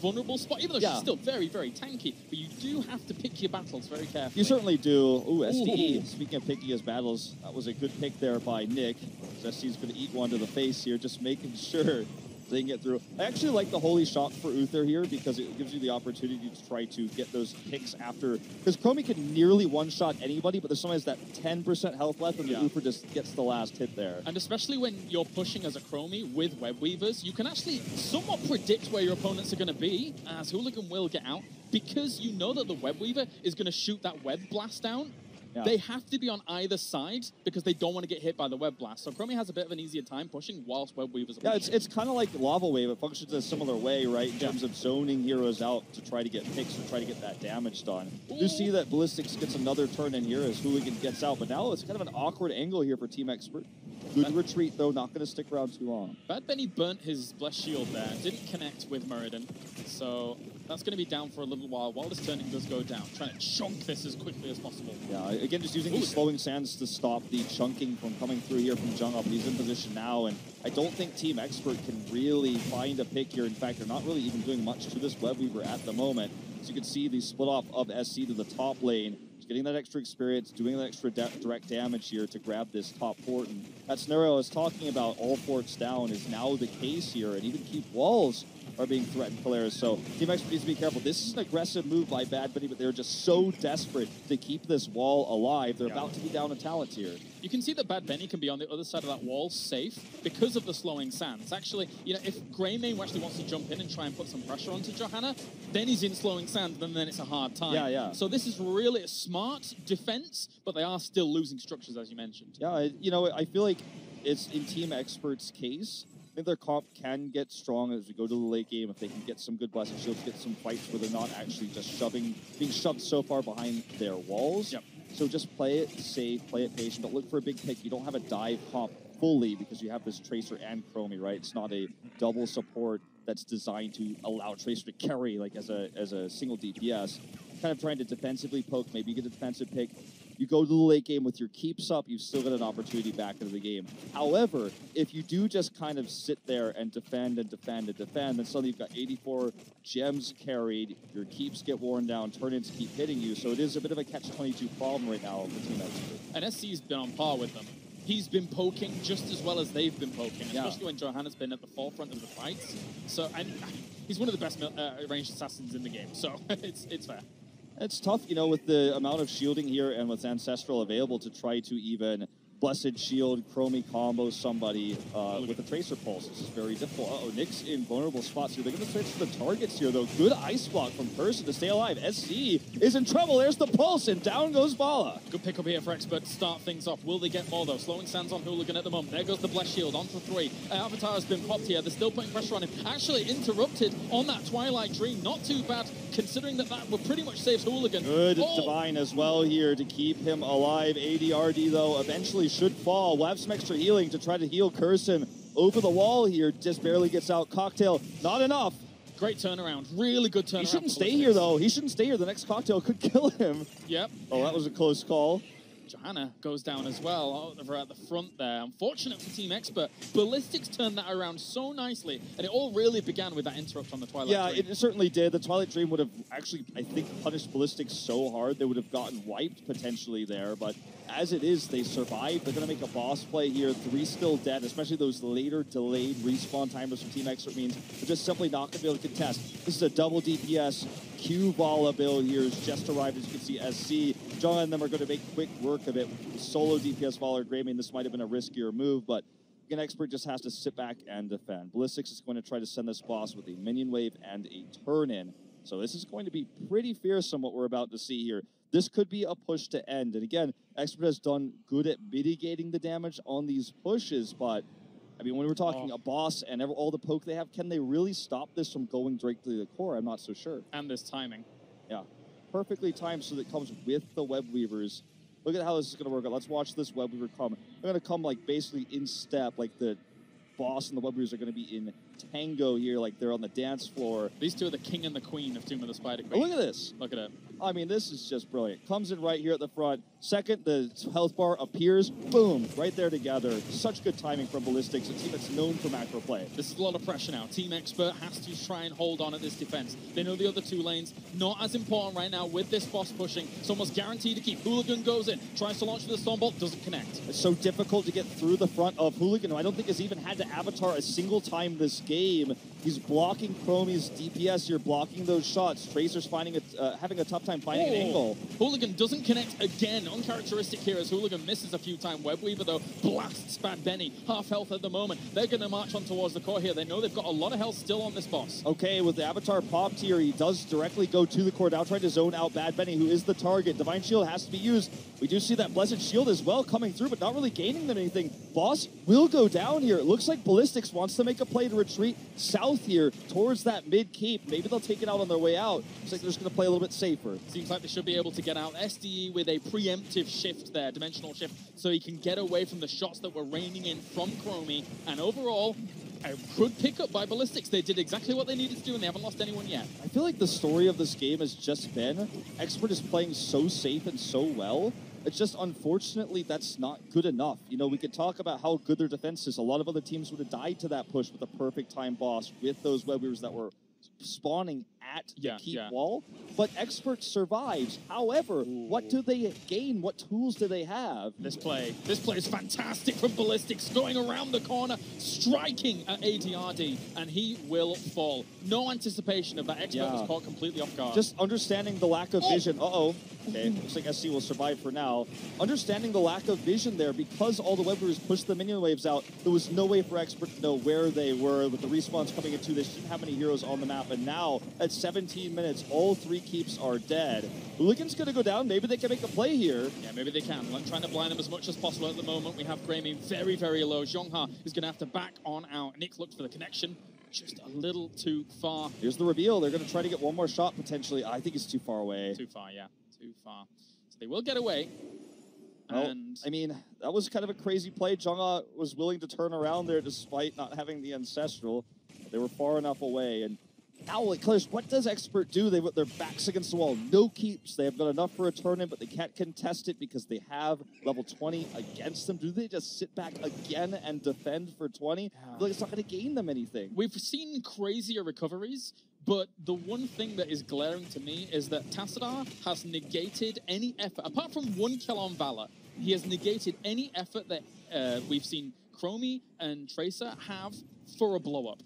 vulnerable spot, even though she's still very, very tanky. But you do have to pick your battles very carefully. You certainly do. Ooh, SDE. Speaking of picking his battles, that was a good pick there by Nick. SDE's going to eat one to the face here, just making sure they can get through. I actually like the Holy Shock for Uther here because it gives you the opportunity to try to get those picks after. Because Chromie can nearly one-shot anybody, but there's sometimes that 10% health left and the Uther just gets the last hit there. And especially when you're pushing as a Chromie with Web Weavers, you can actually somewhat predict where your opponents are going to be, as Hooligan will get out, because you know that the Web Weaver is going to shoot that Web Blast down. Yeah. They have to be on either side because they don't want to get hit by the Web Blast. So Chromie has a bit of an easier time pushing whilst Web Weavers are pushing. It's kind of like Lava Wave. It functions in a similar way, right, in terms of zoning heroes out to try to get picks or try to get that damage done. You see that Ballastix gets another turn in here as Hooligan gets out, but now it's kind of an awkward angle here for Team Expert. Good retreat, though, not going to stick around too long. Bad Benny burnt his Blessed Shield there, didn't connect with Muradin, so that's going to be down for a little while this turning does go down, trying to chunk this as quickly as possible. Yeah, again, just using these slowing sands to stop the chunking from coming through here from Jung Up. He's in position now, and I don't think Team Expert can really find a pick here. In fact, they're not really even doing much to this Web Weaver at the moment. As you can see, the split off of SC to the top lane, getting that extra experience, doing that extra direct damage here to grab this top fort. And that scenario I was talking about, all forts down, is now the case here, and even keep walls are being threatened, Polaris. So Team Expert needs to be careful. This is an aggressive move by Bad Bunny, but they're just so desperate to keep this wall alive. They're about to be down a talent tier. You can see that Bad Benny can be on the other side of that wall safe because of the slowing sands. Actually, you know, if Greymane actually wants to jump in and try and put some pressure onto Johanna, then he's in slowing sands, and then it's a hard time. Yeah. So this is really a smart defense, but they are still losing structures, as you mentioned. Yeah, you know, I feel like it's in Team Expert's case. I think their comp can get strong as we go to the late game if they can get some good blessing shields, get some fights where they're not actually just being shoved so far behind their walls. Yep. So just play it safe, play it patient, but look for a big pick. You don't have a dive comp fully because you have this Tracer and Chromie, right? It's not a double support that's designed to allow Tracer to carry like as a single DPS. Kind of trying to defensively poke, maybe you get a defensive pick. You go to the late game with your keeps up, you've still got an opportunity back into the game. However, if you do just kind of sit there and defend and defend and defend, then suddenly you've got 84 gems carried, your keeps get worn down, turn-ins keep hitting you, so it is a bit of a catch-22 problem right now for Team Expert. And SC's been on par with them. He's been poking just as well as they've been poking, especially when Johanna's been at the forefront of the fights. So, and he's one of the best ranged assassins in the game, so it's fair. It's tough, you know, with the amount of shielding here and with Ancestral available to try to even Blessed Shield, Chromie combo somebody with a Tracer Pulse. This is very difficult. Uh-oh, Nick's in vulnerable spots here. They're going to switch to the targets here, though. Good ice block from Person to stay alive. SC is in trouble. There's the Pulse, and down goes Vala. Good pickup here for Expert to start things off. Will they get more, though? Slowing sands on Hooligan at the moment. There goes the Blessed Shield onto 3. Avatar has been popped here. They're still putting pressure on him. Actually interrupted on that Twilight Dream. Not too bad, considering that would pretty much saves Hooligan. Good Divine as well here to keep him alive. ADRD, though, eventually should fall. We'll have some extra healing to try to heal Curson over the wall here. Just barely gets out. Cocktail, not enough. Great turnaround. Really good turnaround. He shouldn't stay here, though. He shouldn't stay here. The next Cocktail could kill him. Yep. Oh, that was a close call. Johanna goes down as well over at the front there. Unfortunate for Team Expert. Ballastix turned that around so nicely, and it all really began with that interrupt on the Twilight Dream. Yeah, it certainly did. The Twilight Dream would have actually, I think, punished Ballastix so hard they would have gotten wiped potentially there, but as it is, they survived. They're going to make a boss play here. 3 still dead, especially those later delayed respawn timers from Team Expert means they're just simply not going to be able to contest. This is a double DPS. Q Vala build here has just arrived, as you can see. SC, John and them are going to make quick work of it. Solo DPS Vala or Graming, this might have been a riskier move, but an Expert just has to sit back and defend. Ballastix is going to try to send this boss with a minion wave and a turn-in. So this is going to be pretty fearsome, what we're about to see here. This could be a push to end. And again, Expert has done good at mitigating the damage on these pushes, but I mean, when we're talking a boss and all the poke they have, can they really stop this from going directly to the core? I'm not so sure. And this timing. Yeah, perfectly timed so that it comes with the Web Weavers. Look at how this is going to work out. Let's watch this Web Weaver come. They're going to come like basically in step, like the boss and the Web Weavers are going to be in tango here, like they're on the dance floor. These two are the king and the queen of Tomb of the Spider Queen. Oh, look at this. Look at it. I mean, this is just brilliant. Comes in right here at the front. Second, the health bar appears. Boom. Right there together. Such good timing from Ballastix, a team that's known for macro play. This is a lot of pressure now. Team Expert has to try and hold on at this defense. They know the other 2 lanes. Not as important right now with this boss pushing. It's almost guaranteed to keep. Hooligan goes in. Tries to launch with the Stormbolt. Doesn't connect. It's so difficult to get through the front of Hooligan, who I don't think has even had to avatar a single time this game. He's blocking Chromie's DPS here, blocking those shots. Tracer's finding having a tough time finding an angle. Hooligan doesn't connect again. Uncharacteristic here as Hooligan misses a few times. Web Weaver, though, blasts Bad Benny. Half health at the moment. They're going to march on towards the core here. They know they've got a lot of health still on this boss. Okay, with the Avatar popped here, he does directly go to the core, now trying to zone out Bad Benny, who is the target. Divine Shield has to be used. We do see that Blessed Shield as well coming through, but not really gaining them anything. Boss will go down here. It looks like Ballastix wants to make a play to retreat south here towards that mid-keep. Maybe they'll take it out on their way out. Looks like they're just going to play a little bit safer. Seems like they should be able to get out. SDE with a preemptive shift there, dimensional shift, so he can get away from the shots that were raining in from Chromie. And overall, a good pickup by Ballastix. They did exactly what they needed to do, and they haven't lost anyone yet. I feel like the story of this game has just been Expert is playing so safe and so well. It's just, unfortunately, that's not good enough. You know, we could talk about how good their defense is. A lot of other teams would have died to that push with a perfect time boss with those Web Weavers that were spawning at the keep wall. But Expert survives. However, what do they gain? What tools do they have? This play is fantastic from Ballastix, going around the corner, striking at ADRD, and he will fall. No anticipation of that. Expert was caught completely off guard. Just understanding the lack of vision. Uh-oh. Okay, looks like SC will survive for now. Understanding the lack of vision there, because all the Web Weavers pushed the minion waves out, there was no way for Expert to know where they were with the respawns coming into this. Didn't have many heroes on the map, and now at 17 minutes, all 3 keeps are dead. Hooligan's going to go down. Maybe they can make a play here. Yeah, maybe they can. I'm trying to blind them as much as possible at the moment. We have Grammy very, very low. Zhongha is going to have to back on out. Nick looks for the connection. Just a little too far. Here's the reveal. They're going to try to get one more shot, potentially. I think it's too far away. Too far, yeah. Too far. So they will get away. Well, and I mean, that was kind of a crazy play. Zhongha was willing to turn around there despite not having the Ancestral. They were far enough away, and now, like, what does Expert do? They put their backs against the wall. No keeps. They have got enough for a turn-in, but they can't contest it because they have level 20 against them. Do they just sit back again and defend for 20? I feel like it's not going to gain them anything. We've seen crazier recoveries, but the one thing that is glaring to me is that Tassadar has negated any effort. Apart from 1 kill on Valor, he has negated any effort that we've seen Chromie and Tracer have for a blow-up.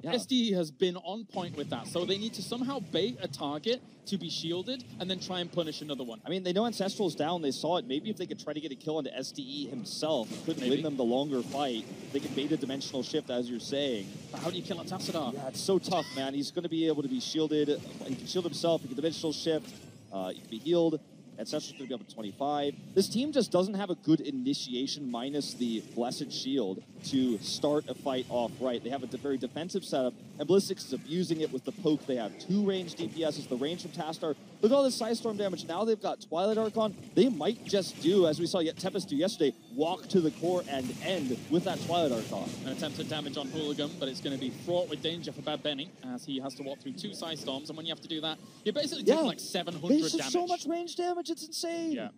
Yeah. SDE has been on point with that, so they need to somehow bait a target to be shielded and then try and punish another one. I mean, they know Ancestral's down. They saw it. Maybe if they could try to get a kill onto SDE himself, it could win them the longer fight. They could bait a dimensional shift, as you're saying. But how do you kill a Tassadar? Yeah, it's so tough, man. He's going to be able to be shielded. He can shield himself. He can dimensional shift. He can be healed. Ancestral's going to be up to 25. This team just doesn't have a good initiation minus the Blessed Shield to start a fight off right. They have a very defensive setup, and Ballastix is abusing it with the poke. They have 2 ranged DPSs, the range from Tassadar. Look at all this Psystorm damage. Now they've got Twilight Archon. They might just do, as we saw Tempest do yesterday, walk to the core and end with that Twilight Archon. An attempted damage on Hooligan, but it's going to be fraught with danger for Bad Benny, as he has to walk through 2 Psystorms, and when you have to do that, you're basically taking like 700 There's just damage. so much range damage, it's insane. Yeah.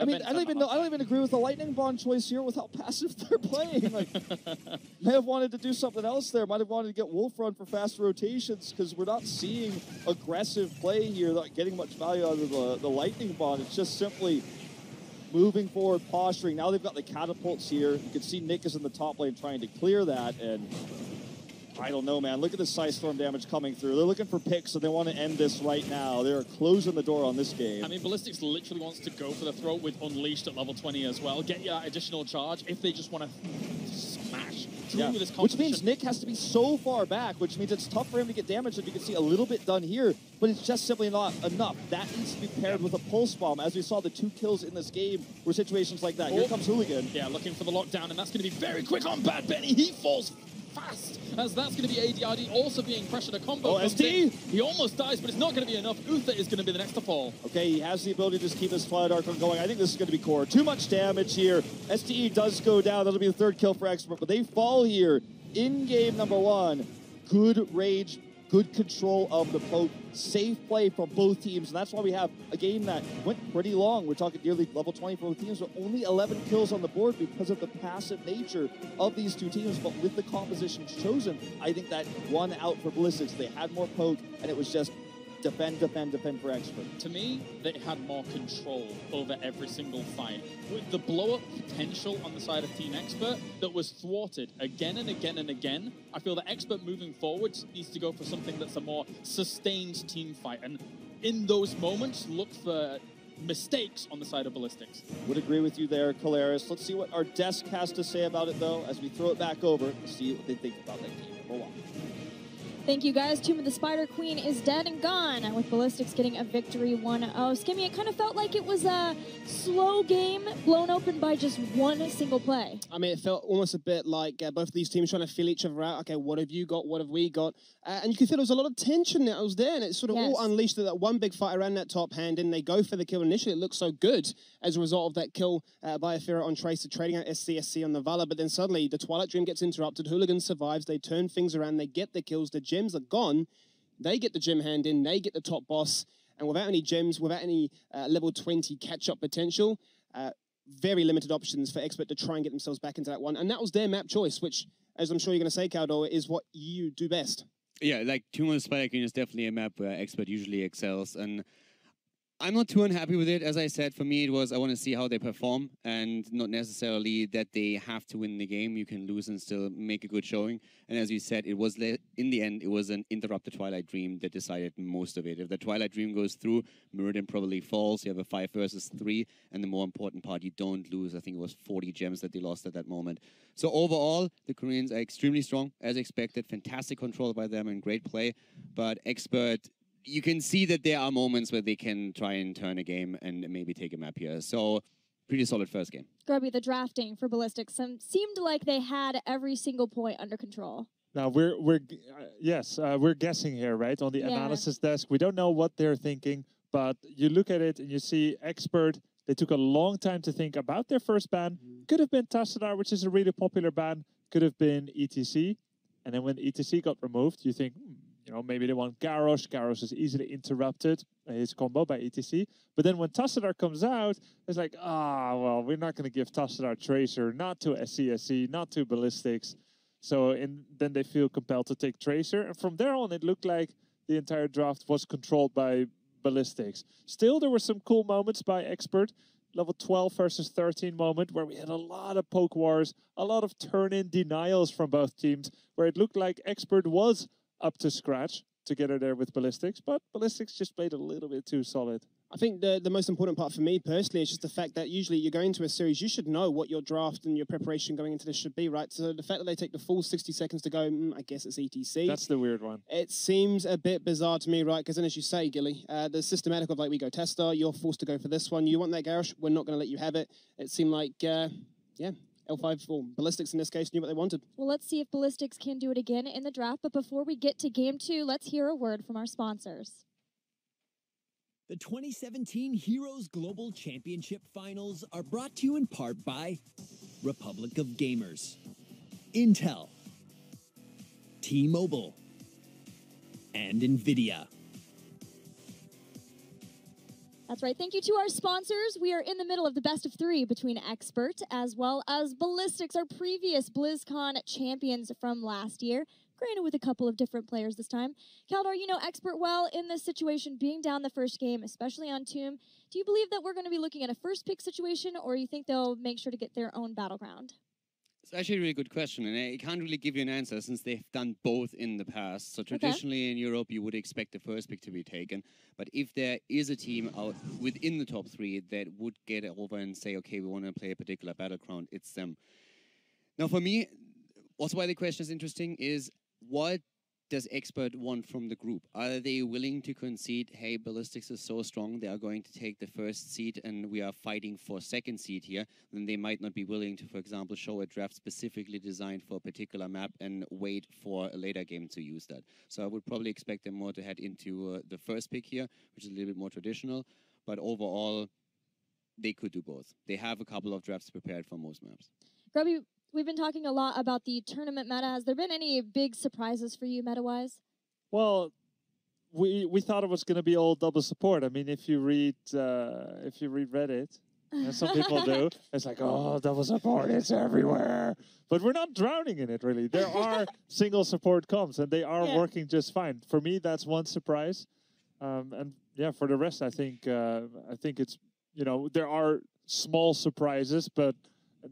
I mean, I don't even agree with the Lightning Bond choice here with how passive they're playing. Like, may have wanted to do something else there. Might have wanted to get Wolf Run for faster rotations because we're not seeing aggressive play here, not getting much value out of the Lightning Bond. It's just simply moving forward, posturing. Now they've got the catapults here. You can see Nick is in the top lane trying to clear that, and I don't know, man. Look at the Psystorm damage coming through. They're looking for picks, so they want to end this right now. They're closing the door on this game. I mean, Ballastix literally wants to go for the throat with Unleashed at level 20 as well. Get your additional charge if they just want to smash through this competition. Which means Nick has to be so far back, which means it's tough for him to get damage, and you can see a little bit done here, but it's just simply not enough. That needs to be paired with a Pulse Bomb. As we saw, the 2 kills in this game were situations like that. Here comes Hooligan. Yeah, looking for the lockdown, and that's going to be very quick on Bad Benny. He falls fast, as that's going to be ADRD also being pressured. A combo. Oh, SD! He almost dies, but it's not going to be enough. Uther is going to be the next to fall. Okay, he has the ability to just keep his Twilight Archon going. I think this is going to be core. Too much damage here. SDE does go down. That'll be the 3rd kill for Expert, but they fall here in game number 1. Good rage, good control of the poke, safe play from both teams, and that's why we have a game that went pretty long. We're talking nearly level 20 for both teams, but only 11 kills on the board because of the passive nature of these 2 teams. But with the compositions chosen, I think that won out for Ballastix. They had more poke, and it was just defend, defend, defend for Expert. To me, they had more control over every single fight. With the blow-up potential on the side of Team Expert that was thwarted again and again and again, I feel that Expert moving forward needs to go for something that's a more sustained team fight. And in those moments, look for mistakes on the side of Ballastix. Would agree with you there, Caleris. Let's see what our desk has to say about it, though, as we throw it back over to see what they think about that game. Hold on. Thank you, guys. Tomb of the Spider Queen is dead and gone, with Ballastix getting a victory 1-0. Skimmy, it kind of felt like it was a slow game blown open by just one single play. I mean, it felt almost a bit like both of these teams trying to feel each other out. Okay, what have you got? What have we got? And you could feel there was a lot of tension that was there, and it sort of all unleashed that one big fight around that top hand, and they go for the kill. Initially, it looked so good as a result of that kill by Aethera on Tracer, trading out SCSC on the Valor, but then suddenly the Twilight Dream gets interrupted. Hooligan survives. They turn things around. They get the kills. The gems are gone. They get the gem hand in. They get the top boss. And without any gems, without any level 20 catch-up potential, very limited options for Expert to try and get themselves back into that one. And that was their map choice, which, as I'm sure you're going to say, Caldor, is what you do best. Yeah, like Tomb of the Spider Queen is definitely a map where Expert usually excels, and I'm not too unhappy with it. As I said, for me it was I want to see how they perform, and not necessarily that they have to win the game. You can lose and still make a good showing. And as you said, it was in the end, it was an interrupted Twilight Dream that decided most of it. If the Twilight Dream goes through, Meridian probably falls. You have a 5 versus 3, and the more important part, you don't lose. I think it was 40 gems that they lost at that moment. So overall, the Koreans are extremely strong, as expected. Fantastic control by them and great play. But Expert, you can see that there are moments where they can try and turn a game and maybe take a map here. So pretty solid first game. Grubby, the drafting for Ballastix seemed like they had every single point under control. Now we're guessing here, right, on the analysis desk. We don't know what they're thinking, but you look at it and you see Expert. They took a long time to think about their first ban. Could have been Tassadar, which is a really popular ban. Could have been ETC, and then when ETC got removed, you think, you know, maybe they want Garrosh. Garrosh is easily interrupted, his combo by ETC. But then when Tassadar comes out, it's like, well, we're not going to give Tassadar Tracer, not to SCSC, not to Ballastix. So then they feel compelled to take Tracer. And from there on, it looked like the entire draft was controlled by Ballastix. Still, there were some cool moments by Expert. level 12 versus 13 moment where we had a lot of poke wars, a lot of turn-in denials from both teams, where it looked like Expert was up to scratch together there with Ballastix, but Ballastix just played a little bit too solid. I think the most important part for me personally is just the fact that usually you're going to a series, you should know what your draft and your preparation going into this should be, right? So the fact that they take the full 60 seconds to go, I guess it's ETC. That's the weird one. It seems a bit bizarre to me, right? Because then as you say, Gilly, the systematic of like, we go tester, you're forced to go for this one. You want that garage, we're not going to let you have it. It seemed like, yeah, L5 or Ballastix in this case knew what they wanted. Well, let's see if Ballastix can do it again in the draft. But before we get to game 2, let's hear a word from our sponsors. The 2017 Heroes Global Championship Finals are brought to you in part by Republic of Gamers, Intel, T-Mobile, and NVIDIA. That's right. Thank you to our sponsors. We are in the middle of the best of 3 between Expert as well as Ballastix, our previous BlizzCon champions from last year. Granted, with a couple of different players this time. Kaldar, you know Expert well in this situation, being down the first game, especially on Tomb. Do you believe that we're going to be looking at a first pick situation, or you think they'll make sure to get their own battleground? It's actually a really good question, and I can't really give you an answer since they've done both in the past. So traditionally in Europe, you would expect the first pick to be taken. But if there is a team out within the top 3 that would get over and say, okay, we want to play a particular battleground, it's them. Now for me, also why the question is interesting is, what does Expert want from the group? Are they willing to concede, hey, Ballastix is so strong, they are going to take the first seed and we are fighting for second seed here? Then they might not be willing to, for example, show a draft specifically designed for a particular map and wait for a later game to use that. So I would probably expect them more to head into the first pick here, which is a little bit more traditional. But overall, they could do both. They have a couple of drafts prepared for most maps. Grubby, we've been talking a lot about the tournament meta. Has there been any big surprises for you meta-wise? Well, we thought it was going to be all double support. I mean, if you read Reddit, and some people do, it's like, oh, double support, it's everywhere. But we're not drowning in it, really. There are single support comps, and they are working just fine. For me, that's one surprise. And yeah, for the rest, I think it's, you know, there are small surprises, but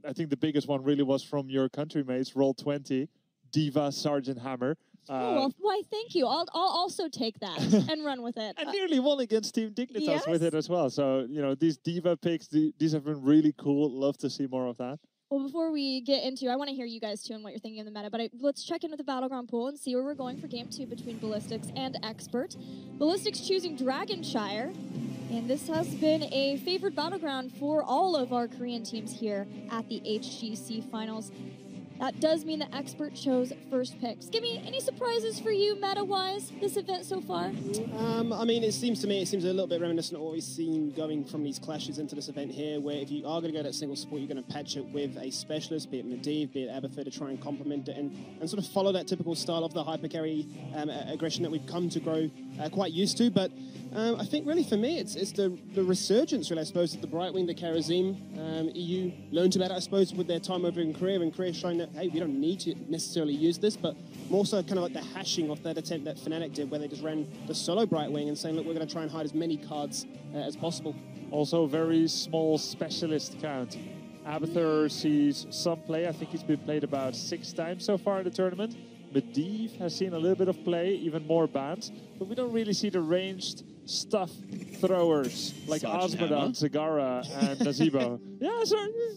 I think the biggest one really was from your countrymates, Roll20, Diva, Sergeant Hammer. Oh, well, why, thank you. I'll also take that and run with it. And nearly won against Team Dignitas with it as well. So, you know, these Diva picks, these have been really cool. Love to see more of that. Well, before we get into, I want to hear you guys too and what you're thinking of the meta, but let's check in with the Battleground pool and see where we're going for game 2 between Ballastix and Expert. Ballastix choosing Dragonshire. And this has been a favored battleground for all of our Korean teams here at the HGC Finals. That does mean the Expert chose first picks. Give me any surprises for you meta-wise this event so far? I mean, it seems a little bit reminiscent of what we've seen going from these clashes into this event here, where if you are going to go that single support, you're going to patch it with a specialist, be it Medivh, be it Abathur, to try and complement it and sort of follow that typical style of the hyper carry aggression that we've come to grow quite used to. But I think really for me, it's the resurgence, really, I suppose, of the Brightwing, the Karazim. EU learned about it, I suppose, with their time over in Korea showing that, hey, we don't need to necessarily use this, but more so kind of like the hashing of that attempt that Fnatic did, where they just ran the solo Brightwing and saying, look, we're going to try and hide as many cards as possible. Also, very small specialist count. Abathur sees some play. I think he's been played about 6 times so far in the tournament. Medivh has seen a little bit of play, even more bans, but we don't really see the ranged stuff throwers like Osmodan, Zagara, and Nazeebo. Yeah,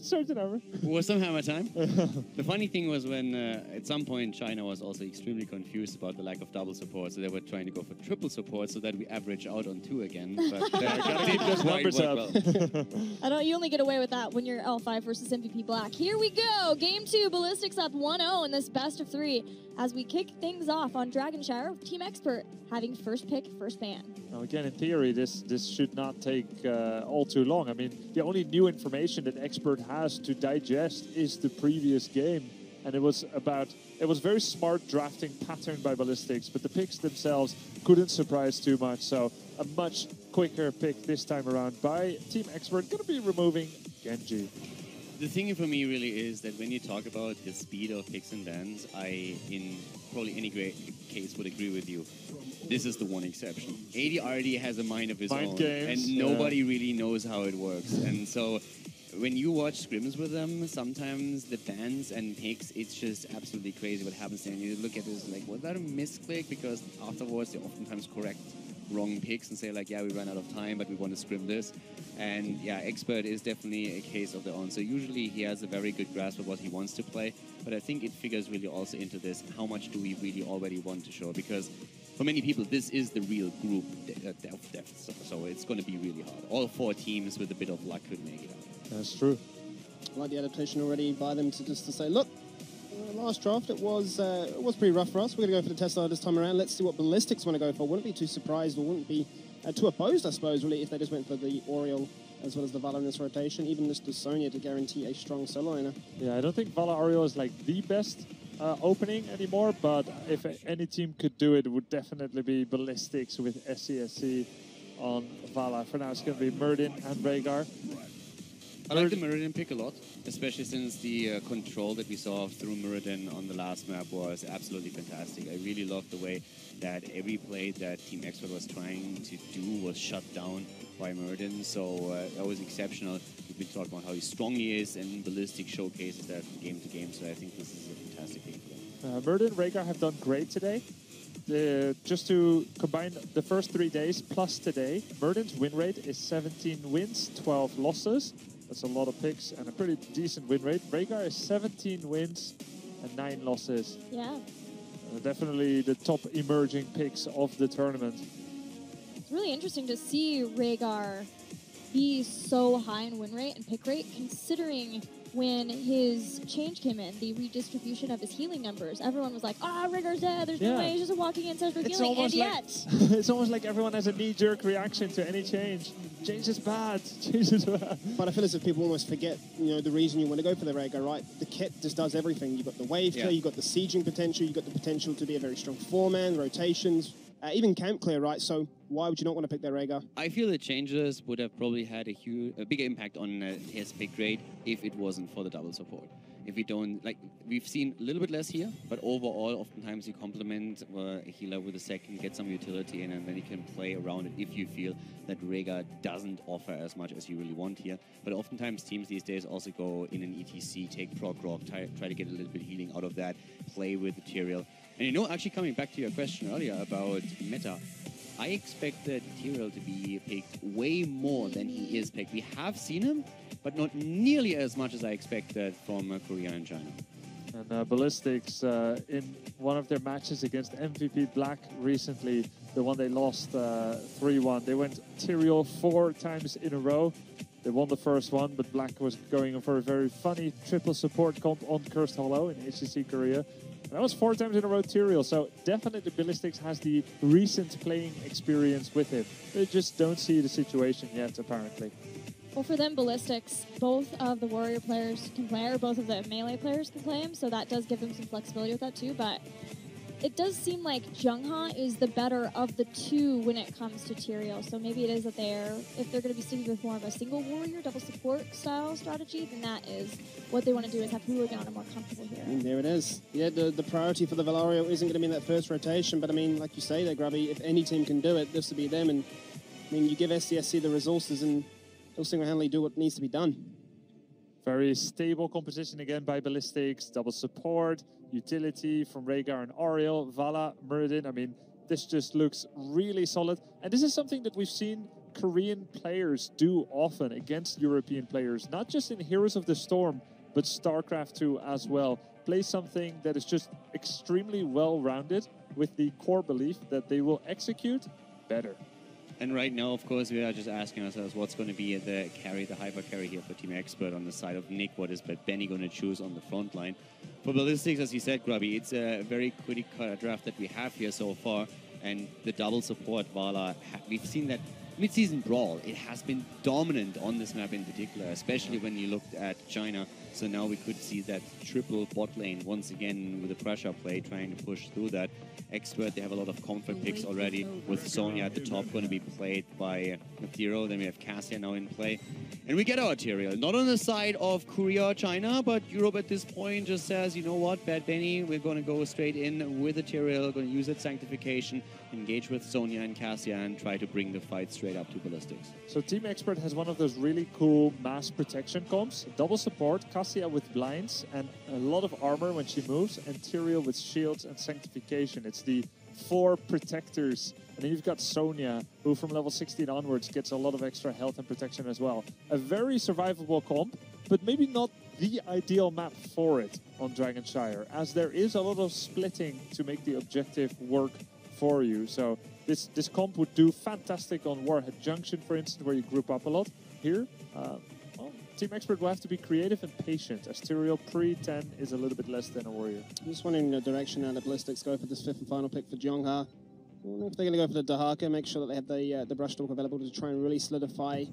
Sergeant Hammer. Was some hammer time. The funny thing was when at some point China was also extremely confused about the lack of double support, so they were trying to go for triple support so that we average out on 2 again. But gotta keep those numbers up. Well. I know you only get away with that when you're L5 versus MVP Black. Here we go. Game 2, Ballastix up 1-0 in this best of 3 as we kick things off on Dragonshire with Team Expert having first pick, first ban. Now again, in theory, this should not take all too long. I mean, the only new information that Expert has to digest is the previous game. And it was very smart drafting pattern by Ballastix, but the picks themselves couldn't surprise too much. So a much quicker pick this time around by Team Expert, going to be removing Genji. The thing for me really is that when you talk about the speed of picks and bans, I, in probably any great case, would agree with you. This is the one exception. ADRD has a mind of his own, games, and nobody really knows how it works. And so when you watch scrims with them, sometimes the bans and picks, it's just absolutely crazy what happens there. And you look at this like, was that a misclick? Because afterwards they oftentimes correct wrong picks and say like, yeah, we ran out of time, but we want to scrim this. And yeah, Expert is definitely a case of their own. So usually he has a very good grasp of what he wants to play, but I think it figures really also into this, how much do we really already want to show? Because for many people, this is the real group of death, so it's going to be really hard. All 4 teams with a bit of luck could make it out. That's true. I like the adaptation already by them to just to say, look, last draft it was pretty rough for us. We're going to go for the Tesla this time around. Let's see what Ballastix want to go for. Wouldn't be too surprised or wouldn't be too opposed, I suppose, really, if they just went for the Oriole as well as the Vala in this rotation. Even just the Sonya to guarantee a strong solo laner. Yeah, I don't think Vala Oriole is like the best opening anymore, but if any team could do it, it would definitely be Ballastix with SCSC on Vala. For now, it's going to be Merdin and Rhaegar. I like the Meridian pick a lot, especially since the control that we saw through Meridian on the last map was absolutely fantastic. I really loved the way that every play that Team Expert was trying to do was shut down by Meridian, so that was exceptional. We've been talking about how strong he is, and Ballastix showcases that from game to game, so I think this is a fantastic pick for them. Merdin and Rhaegar have done great today. Just to combine the first 3 days plus today, Merdin's win rate is 17 wins, 12 losses. That's a lot of picks and a pretty decent win rate. Rhaegar is 17 wins and 9 losses. Yeah. Definitely the top emerging picks of the tournament. It's really interesting to see Rhaegar be so high in win rate and pick rate, considering when his change came in, the redistribution of his healing numbers. Everyone was like, Rhaegar's dead, there's no way, he's just a walking ancestral healing, and yet... It's almost like everyone has a knee-jerk reaction to any change. Change is bad, change is bad. But I feel as if people almost forget, the reason you want to go for the Rhaegar, right? The kit just does everything. You've got the wave clear, you've got the sieging potential, you've got the potential to be a very strong four-man, rotations, even camp clear, right? So why would you not want to pick that Rhaegar? I feel the changes would have probably had a bigger impact on his pick rate if it wasn't for the double support. If we don't, we've seen a little bit less here, but overall, oftentimes you complement a healer with a second, get some utility in, and then you can play around it if you feel that Rhaegar doesn't offer as much as you really want here. But oftentimes teams these days also go in an ETC, take proc rock, try to get a little bit healing out of that, play with material. And actually coming back to your question earlier about meta, I expected Tyrael to be picked way more than he is picked. We have seen him, but not nearly as much as I expected from Korea and China. And Ballastix, in one of their matches against MVP Black recently, the one they lost 3-1, they went Tyrael 4 times in a row. They won the first one, but Black was going for a very funny triple support comp on Cursed Hollow in HGC Korea. And that was 4 times in a row Tyrael, so definitely Ballastix has the recent playing experience with it. They just don't see the situation yet, apparently. Well, for them, Ballastix, both of the warrior players can play, or both of the melee players can play him, so that does give them some flexibility with that too, but it does seem like Jungha is the better of the two when it comes to Tyrael, so maybe it is that if they're going to be sticking with more of a single warrior, double support style strategy, then that is what they want to do, is have Hooligan on a more comfortable hero. And there it is. Yeah, the priority for the Valario isn't going to be in that first rotation, but I mean, like you say there, Grubby, if any team can do it, this would be them, and I mean, you give SCSC the resources and they'll single-handedly do what needs to be done. Very stable composition again by Ballastix, double support, utility from Rhaegar and Oriole, Vala, Meridian. I mean, this just looks really solid. And this is something that we've seen Korean players do often against European players, not just in Heroes of the Storm, but StarCraft 2 as well. Play something that is just extremely well-rounded with the core belief that they will execute better. And right now, of course, we are just asking ourselves what's going to be the hyper carry here for Team Expert on the side of Nick. What is Benny going to choose on the front line? For Ballastix, as you said, Grubby, it's a very cookie-cutter draft that we have here so far. And the double support Vala, we've seen that mid-season brawl, it has been dominant on this map in particular, especially when you looked at China. So now we could see that triple bot lane once again with a pressure play, trying to push through that. Expert, they have a lot of comfort picks already, with Sonya at the top going to be played by Ethereal. Then we have Cassia now in play. And we get our Tyrael. Not on the side of Korea or China, but Europe at this point just says, you know what, Bad Benny, we're going to go straight in with the Tyrael, going to use that sanctification, engage with Sonya and Cassia, and try to bring the fight straight up to Ballastix. So Team Expert has one of those really cool mass protection comps. Double support, Cassia with blinds, and a lot of armor when she moves, and Tyrael with shields and sanctification. It's the 4 protectors. And then you've got Sonya, who from level 16 onwards gets a lot of extra health and protection as well. A very survivable comp, but maybe not the ideal map for it on Dragonshire, as there is a lot of splitting to make the objective work for you. So this comp would do fantastic on Warhead Junction, for instance, where you group up a lot. Here, well, Team Expert will have to be creative and patient, as Tyrael pre-10 is a little bit less than a warrior. I'm just wondering the direction now the Ballastix go for this 5th and final pick for Jongha. I don't know if they're going to go for the Dahaka, make sure that they have the Brushstalk available to try and really solidify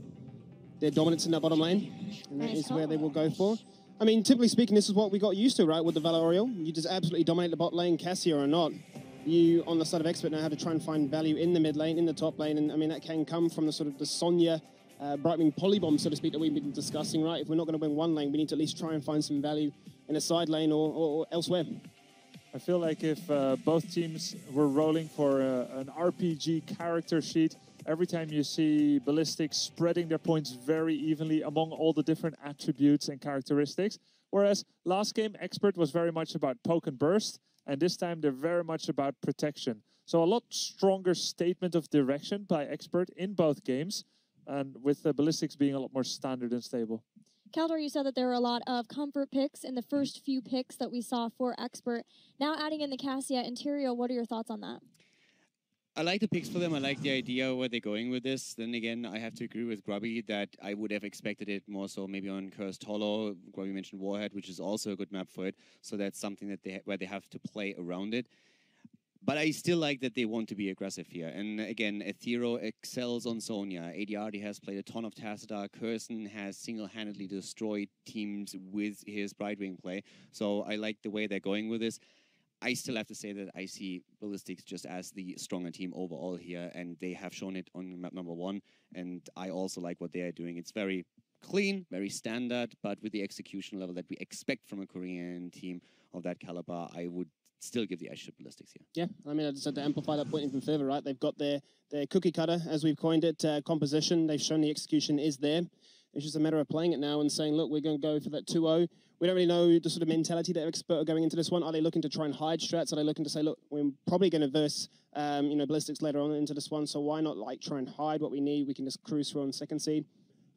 their dominance in that bottom lane. And that is where they will go for. I mean, typically speaking, this is what we got used to, right, with the Valorial. You just absolutely dominate the bot lane, Cassia or not. You, on the side of Expert, now have to try and find value in the mid lane, in the top lane, and I mean, that can come from the sort of the Sonya, Brightwing polybomb, so to speak, that we've been discussing, right? If we're not going to win one lane, we need to at least try and find some value in a side lane or elsewhere. I feel like if both teams were rolling for an RPG character sheet, every time you see Ballastix spreading their points very evenly among all the different attributes and characteristics, whereas last game, Expert was very much about poke and burst, and this time they're very much about protection. So a lot stronger statement of direction by Expert in both games, and with the Ballastix being a lot more standard and stable. Kaldor, you said that there were a lot of comfort picks in the first few picks that we saw for Expert. Now adding in the Cassia and Tyrael, what are your thoughts on that? I like the picks for them. I like the idea where they're going with this. Then again, I have to agree with Grubby that I would have expected it more so maybe on Cursed Hollow. Grubby mentioned Warhead, which is also a good map for it. So that's something that where they have to play around it. But I still like that they want to be aggressive here. And again, Ethereal excels on Sonya. ADRD has played a ton of Tassadar. Curson has single-handedly destroyed teams with his Brightwing play. So I like the way they're going with this. I still have to say that I see Ballastix just as the stronger team overall here, and they have shown it on map number 1. And I also like what they are doing. It's very clean, very standard, but with the execution level that we expect from a Korean team of that caliber, I would still give the edge to Ballastix here. Yeah, I mean, I just had to amplify that point even further, right? They've got their cookie cutter, as we've coined it, composition. They've shown the execution is there. It's just a matter of playing it now and saying, look, we're going to go for that 2-0. We don't really know the sort of mentality that Expert are going into this one. Are they looking to try and hide strats? Are they looking to say, look, we're probably going to verse Ballastix later on into this one, so why not like try and hide what we need? We can just cruise through on second seed.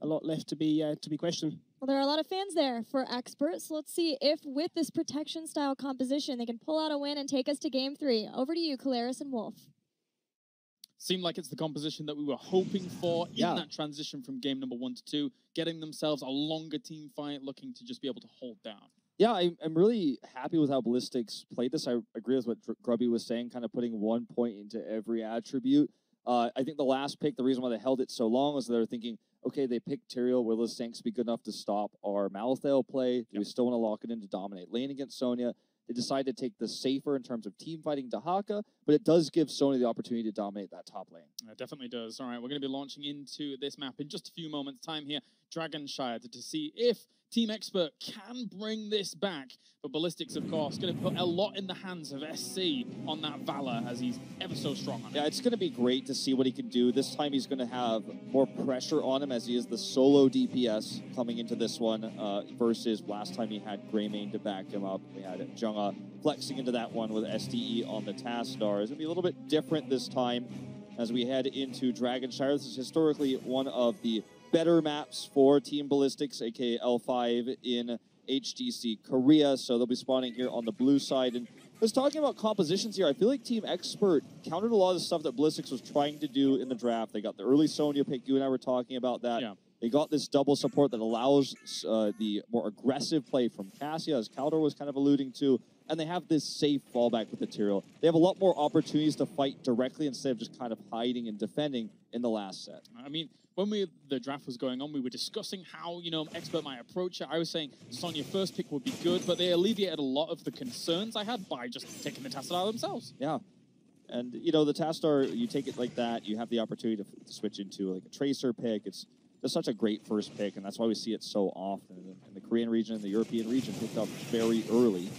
A lot left to be questioned. Well, there are a lot of fans there for Expert, so let's see if with this protection style composition they can pull out a win and take us to game 3. Over to you, Caleris and Wolf. Seemed like it's the composition that we were hoping for in that transition from game number 1 to 2, getting themselves a longer team fight, looking to just be able to hold down. Yeah, I'm really happy with how Ballastix played this. I agree with what Grubby was saying, kind of putting 1 point into every attribute. I think the last pick, the reason why they held it so long was they were thinking, okay, they picked Tyrael. Will those tanks be good enough to stop our Malthael play? Do we still want to lock it in to dominate lane against Sonya? They decided to take the safer in terms of team fighting Dahaka, but it does give Sonya the opportunity to dominate that top lane. It definitely does. All right, we're going to be launching into this map in just a few moments' time here. Dragonshire to see if Team Expert can bring this back. But Ballastix, of course, going to put a lot in the hands of SC on that Valor as he's ever so strong on it. Yeah, it's going to be great to see what he can do. This time he's going to have more pressure on him as he is the solo DPS coming into this one versus last time he had Greymane to back him up. We had Jungha flexing into that one with SDE on the Tassadar. It's going to be a little bit different this time as we head into Dragonshire. This is historically one of the better maps for Team Ballastix, aka L5 in HGC Korea, so they'll be spawning here on the blue side. And I was talking about compositions here. I feel like Team Expert countered a lot of the stuff that Ballastix was trying to do in the draft. They got the early Sonya pick. You and I were talking about that. Yeah. They got this double support that allows the more aggressive play from Cassia, as Kaldor was kind of alluding to. and they have this safe fallback with material. They have a lot more opportunities to fight directly instead of just kind of hiding and defending in the last set. I mean, when the draft was going on, we were discussing how, Expert might approach it. I was saying Sonya first pick would be good, but they alleviated a lot of the concerns I had by just taking the Tassadar themselves. Yeah. And, the Tassadar, you take it like that, you have the opportunity to switch into like a Tracer pick. It's just such a great first pick, and that's why we see it so often in the Korean region and the European region, picked up very early.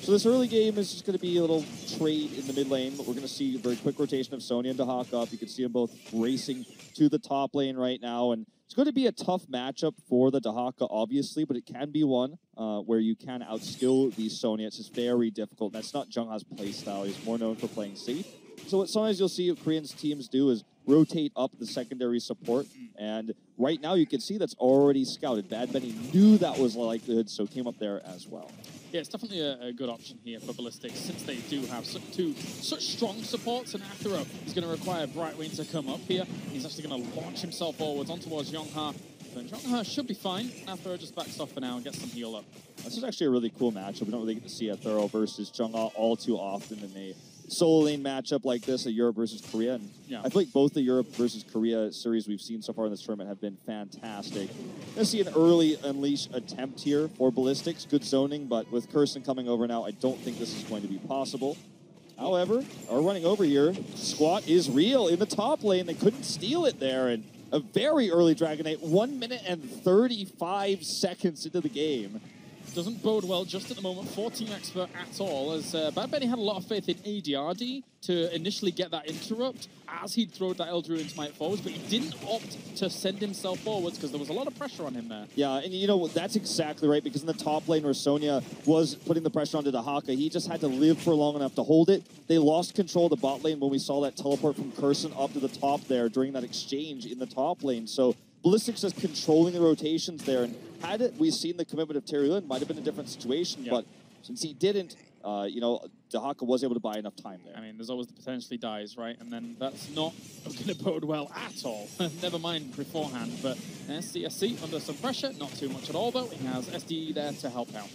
So this early game is just going to be a little trade in the mid lane. We're going to see a very quick rotation of Sonya and Dahaka up. You can see them both racing to the top lane right now. And it's going to be a tough matchup for the Dahaka, obviously, but it can be one where you can outskill the Sonya. It's just very difficult. That's not Jungha's playstyle. He's more known for playing safe. So what sometimes you'll see Korean teams do is rotate up the secondary support. And right now you can see that's already scouted. Bad Benny knew that was the likelihood, so came up there as well. Yeah, it's definitely a good option here for Ballastix, since they do have such strong supports, and Athero is going to require Brightwing to come up here. He's actually going to launch himself forwards on towards Jongha. But Jongha should be fine. Athero just backs off for now and gets some heal up. This is actually a really cool matchup. We don't really get to see Athero versus Jongha all too often in a solo lane matchup like this, a Europe versus Korea. And yeah. I feel like both the Europe versus Korea series we've seen so far in this tournament have been fantastic. Going to see an early Unleash attempt here for Ballastix. Good zoning, but with Kirsten coming over now, I don't think this is going to be possible. However, our running over here, Squat is real in the top lane. They couldn't steal it there, and a very early Dragonite, 1 minute and 35 seconds into the game. Doesn't bode well just at the moment for Team Expert at all, as Bad Benny had a lot of faith in ADRD to initially get that interrupt as he'd throw that Eldruin Smite forwards, but he didn't opt to send himself forwards because there was a lot of pressure on him there. Yeah, and that's exactly right, because in the top lane where Sonya was putting the pressure onto Dahaka, he just had to live for long enough to hold it. They lost control of the bot lane when we saw that teleport from Curson up to the top there during that exchange in the top lane. So Ballastix is controlling the rotations there, and had we seen the commitment of Terry Lin, might have been a different situation, but since he didn't, Dahaka was able to buy enough time there. I mean, there's always the potentially dies, right? And then that's not going to bode well at all. Never mind beforehand, but SCSC under some pressure, not too much at all though. He has SD there to help out.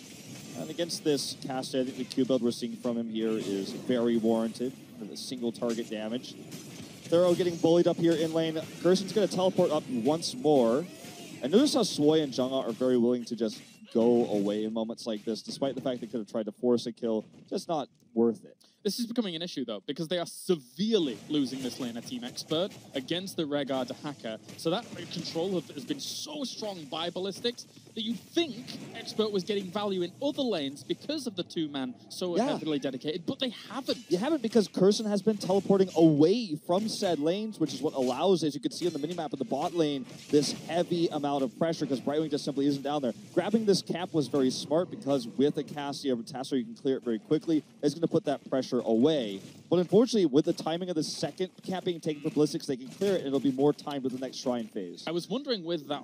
And against this caster, I think the Q build we're seeing from him here is very warranted for the single target damage. Thorough getting bullied up here in lane. Gerson's going to teleport up once more. And notice how Swoy and Jungha are very willing to just go away in moments like this, despite the fact they could have tried to force a kill. Just not worth it. This is becoming an issue, though, because they are severely losing this lane at Team Expert against the Rehgar Dahaka. So that control has been so strong by Ballastix that you think Expert was getting value in other lanes because of the two-man so heavily dedicated, but they haven't. You haven't, because Curson has been teleporting away from said lanes, which is what allows, as you can see on the minimap of the bot lane, this heavy amount of pressure, because Brightwing just simply isn't down there. Grabbing this cap was very smart, because with a Cassia or Tassadar, you can clear it very quickly. It's going to put that pressure away. But unfortunately, with the timing of the second cap being taken for Ballastix, they can clear it, and it'll be more time to the next Shrine phase. I was wondering with that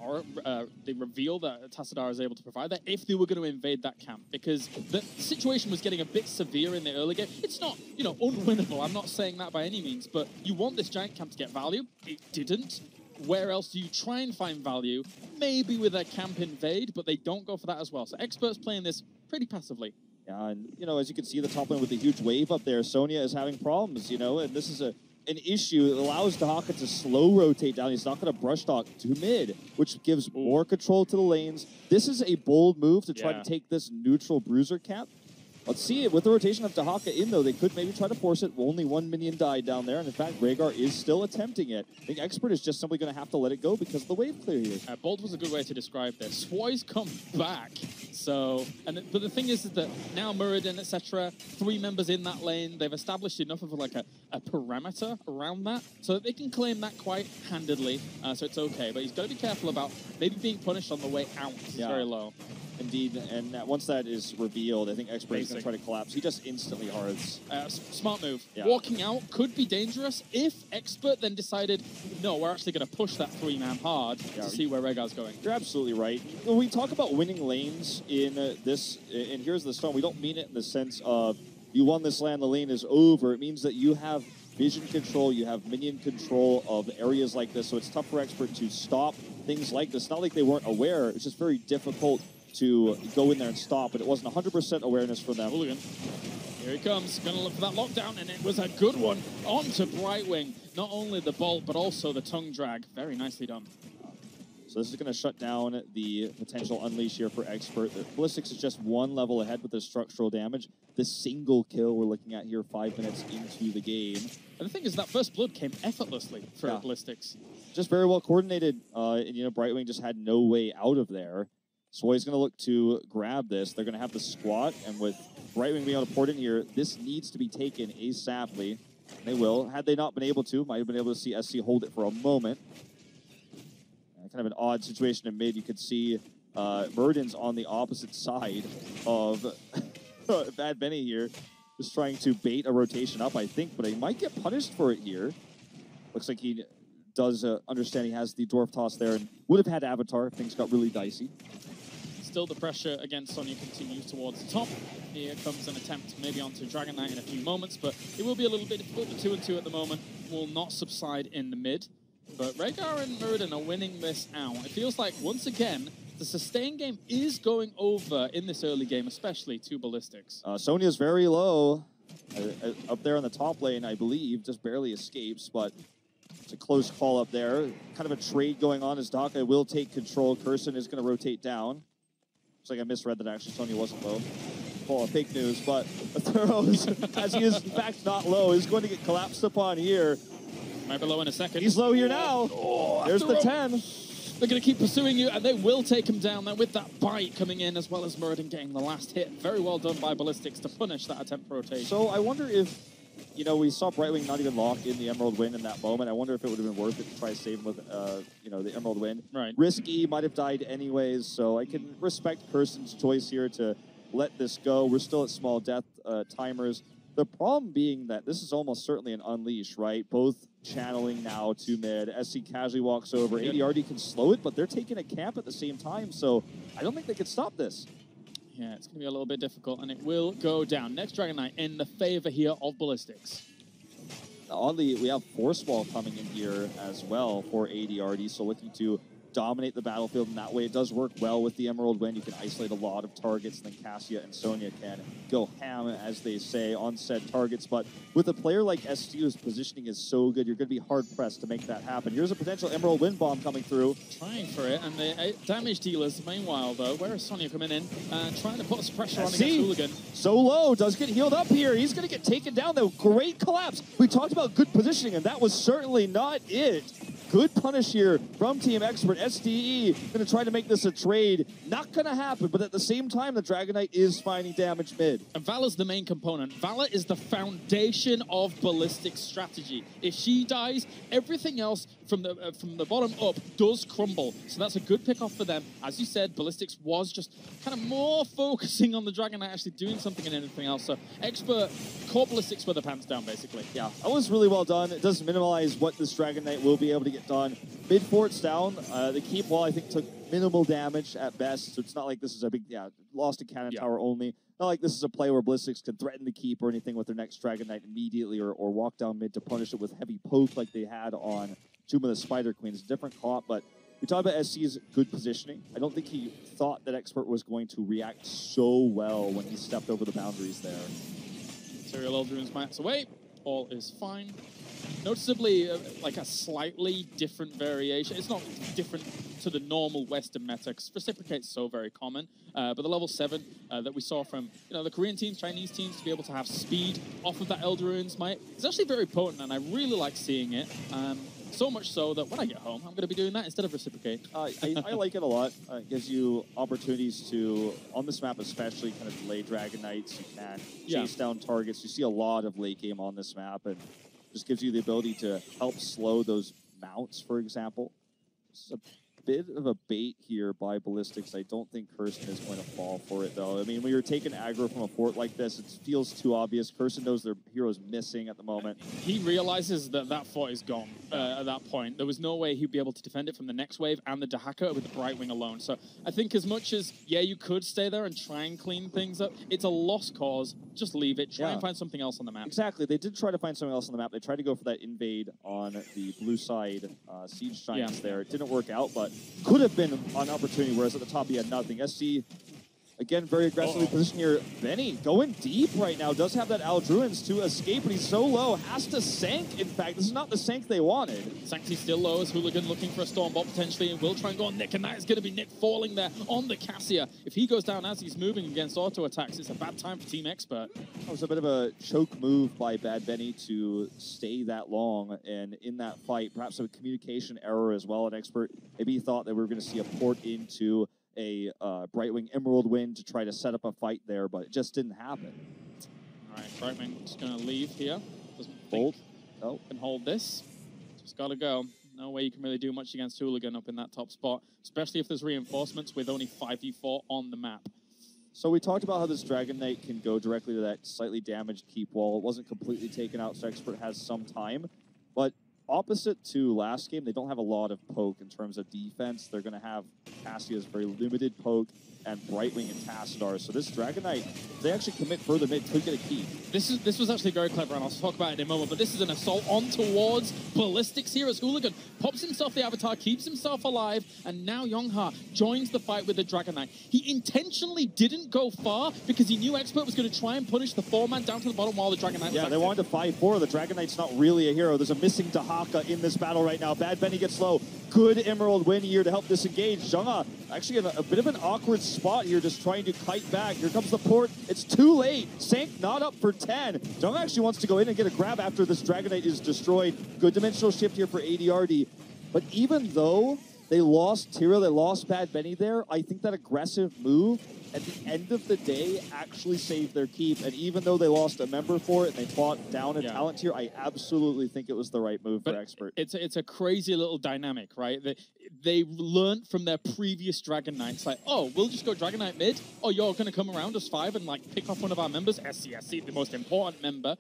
the reveal that Tassadar is able to provide that, if they were going to invade that camp, because the situation was getting a bit severe in the early game. It's not, unwinnable. I'm not saying that by any means, but you want this giant camp to get value. It didn't. Where else do you try and find value? Maybe with a camp invade, but they don't go for that as well. So Expert's playing this pretty passively. Yeah, and, as you can see, the top lane with the huge wave up there, Sonya is having problems, and this is an issue. It allows Dahaka to slow rotate down. He's not going to brush talk to mid, which gives more control to the lanes. This is a bold move to try to take this neutral bruiser cap. Let's see it. With the rotation of Dahaka in, though, they could maybe try to force it. Only one minion died down there, and in fact, Rehgar is still attempting it. I think Expert is just simply going to have to let it go because of the wave clear here. Bold was a good way to describe this. Swoy's come back, so... But the thing is that now Muradin, etc., 3 members in that lane, they've established enough of like a parameter around that so that they can claim that quite handedly, so it's okay. But he's got to be careful about maybe being punished on the way out. It's very low. Indeed, and once that is revealed, I think Expert is going to try to collapse. He just instantly hearts. Smart move. Yeah. Walking out could be dangerous if Expert then decided, no, we're actually going to push that 3-man hard to see where Rehgar's going. You're absolutely right. When we talk about winning lanes in this, in Heroes of the Storm, we don't mean it in the sense of you won this lane, the lane is over. It means that you have vision control, you have minion control of areas like this, so it's tough for Expert to stop things like this. Not like they weren't aware, it's just very difficult to go in there and stop, but it wasn't 100% awareness from them. Hooligan. Here he comes, gonna look for that lockdown, and it was a good one. On to Brightwing. Not only the bolt, but also the tongue drag. Very nicely done. So this is going to shut down the potential unleash here for Expert. Ballastix is just one level ahead with the structural damage. The single kill we're looking at here 5 minutes into the game. And the thing is, that first blood came effortlessly for Ballastix. Just very well coordinated, and you know, Brightwing just had no way out of there. Soy's going to look to grab this. They're going to have the squat, and with Brightwing being able to port in here, this needs to be taken ASAPly. They will. Had they not been able to, might have been able to see SC hold it for a moment. Kind of an odd situation in mid. You could see Murden's on the opposite side of Bad Benny here, just trying to bait a rotation up, I think, but he might get punished for it here. Looks like he does understand he has the Dwarf Toss there and would have had Avatar if things got really dicey. Still the pressure against Sonya continues towards the top. Here comes an attempt maybe onto Dragon Knight in a few moments, but it will be a little bit difficult. The 2-2 at the moment will not subside in the mid. But Rhaegar and Murden are winning this out. It feels like, once again, the sustain game is going over in this early game, especially to Ballastix. Sonya's very low. Up there on the top lane, I believe, just barely escapes, but it's a close call up there. Kind of a trade going on as Daka will take control. Curson is going to rotate down. Looks like I misread that actually Sonya wasn't low. Full of fake news, but Thuros, as he is in fact not low, is going to get collapsed upon here. Might be low in a second. He's low here now. Oh, there's the 10. They're going to keep pursuing you, and they will take him down there with that bite coming in, as well as Murden getting the last hit. Very well done by Ballastix to punish that attempt rotation. So I wonder if, you know, we saw Brightwing not even lock in the Emerald Wind in that moment. I wonder if it would have been worth it to try to save him with, you know, the Emerald Wind. Right. Risky, might have died anyways, so I can respect Kirsten's choice here to let this go. We're still at small death timers. The problem being that this is almost certainly an unleash, right? Both channeling now to mid. SC casually walks over. ADRD can slow it, but they're taking a camp at the same time, so I don't think they can stop this. Yeah, it's going to be a little bit difficult, and it will go down. Next Dragon Knight in the favor here of Ballastix. Oddly, we have Force Wall coming in here as well for ADRD, so looking to dominate the battlefield in that way. It does work well with the Emerald Wind. You can isolate a lot of targets, and then Cassia and Sonya can go ham, as they say, on said targets. But with a player like SC whose positioning is so good, you're going to be hard-pressed to make that happen. Here's a potential Emerald Wind bomb coming through. Trying for it, and the damage dealers, meanwhile, though, where is Sonya coming in? Trying to put some pressure on against Hooligan. So low, does get healed up here. He's going to get taken down, though. Great collapse. We talked about good positioning, and that was certainly not it. Good punish here from Team Expert. SDE going to try to make this a trade. Not going to happen, but at the same time, the Dragon Knight is finding damage mid. And Vala's the main component. Vala is the foundation of Ballastix strategy. If she dies, everything else from the bottom up does crumble. So that's a good pick off for them. As you said, Ballastix was just kind of more focusing on the Dragon Knight actually doing something and anything else. So Expert caught Ballastix with the pants down, basically. Yeah, that was really well done. It does minimize what this Dragon Knight will be able to get done. Mid fort's down. The keep wall, I think, took minimal damage at best. So it's not like this is a big, lost to cannon tower only. Not like this is a play where Ballastix can threaten the keep or anything with their next Dragon Knight immediately, or walk down mid to punish it with heavy poke like they had on Tomb of the Spider Queens. Different comp, but we talked about SC's good positioning. I don't think he thought that Expert was going to react so well when he stepped over the boundaries there. Serial Eldrune's max away. All is fine. Noticeably, like a slightly different variation. It's not different to the normal Western meta, because Reciprocate's so very common. But the level 7 that we saw from the Korean teams, Chinese teams, to be able to have speed off of that Elderune's might is actually very potent, and I really like seeing it. So much so that when I get home, I'm going to be doing that instead of Reciprocate. I like it a lot. It gives you opportunities to, on this map especially, kind of delay Dragon Knights. You can chase down targets. You see a lot of late game on this map, and just gives you the ability to help slow those mounts, for example. It's a bit of a bait here by Ballastix. I don't think Kirsten is going to fall for it, though. I mean, when you're taking aggro from a fort like this, it feels too obvious. Kirsten knows their hero's missing at the moment. He realizes that that fort is gone at that point. There was no way he'd be able to defend it from the next wave and the Dahaka with the Brightwing alone. So I think as much as, you could stay there and try and clean things up, it's a lost cause. Just leave it. Try and find something else on the map. Exactly. They did try to find something else on the map. They tried to go for that invade on the blue side Siege Giants there. It didn't work out, but could have been an opportunity, whereas at the top he had nothing. SC Again, very aggressively positioned here. Benny going deep right now. Does have that Aldruins to escape, but he's so low. Has to sank, in fact. This is not the sank they wanted. Sanctity still low as Hooligan looking for a Stormbot potentially, and will try and go on Nick, and that is going to be Nick falling there on the Cassia. If he goes down as he's moving against auto attacks, it's a bad time for Team Expert. That was a bit of a choke move by Bad Benny to stay that long, and in that fight, perhaps a communication error as well. An Expert maybe thought that we were going to see a port into a Brightwing Emerald win to try to set up a fight there, but it just didn't happen. All right, Brightwing's going to leave here. Doesn't Bolt. think can hold this. Just got to go. No way you can really do much against Hooligan up in that top spot, especially if there's reinforcements with only 5v4 on the map. So we talked about how this Dragon Knight can go directly to that slightly damaged keep wall. It wasn't completely taken out, so Expert has some time. But opposite to last game, they don't have a lot of poke in terms of defense. They're going to have Cassia's very limited poke and Brightwing and Tassadar. So this Dragon Knight, if they actually commit further mid, could get a keep. This was actually very clever, and I'll talk about it in a moment, but this is an assault on towards Ballastix here as Hooligan pops himself the avatar, keeps himself alive, and now Yongha joins the fight with the Dragon Knight. He intentionally didn't go far because he knew Expert was going to try and punish the 4-man down to the bottom while the Dragon Knight was Yeah, they active. wanted to 5-4. The Dragon Knight's not really a hero. There's a missing Dahaka in this battle right now. Bad Benny gets low. Good Emerald win here to help disengage. Zhenghe actually in a bit of an awkward spot here, just trying to kite back. Here comes the port. It's too late. Sank not up for 10. Zhenghe actually wants to go in and get a grab after this Dragon Knight is destroyed. Good dimensional shift here for ADRD. But even though they lost Tira, they lost Bad Benny there, I think that aggressive move at the end of the day actually saved their keep. And even though they lost a member for it and they fought down a talent tier, I absolutely think it was the right move for Expert. It's a crazy little dynamic, right? They learned from their previous Dragon Knights, like, oh, we'll just go Dragon Knight mid. Oh, you're going to come around us 5 and like pick off one of our members, SCSC, the most important member.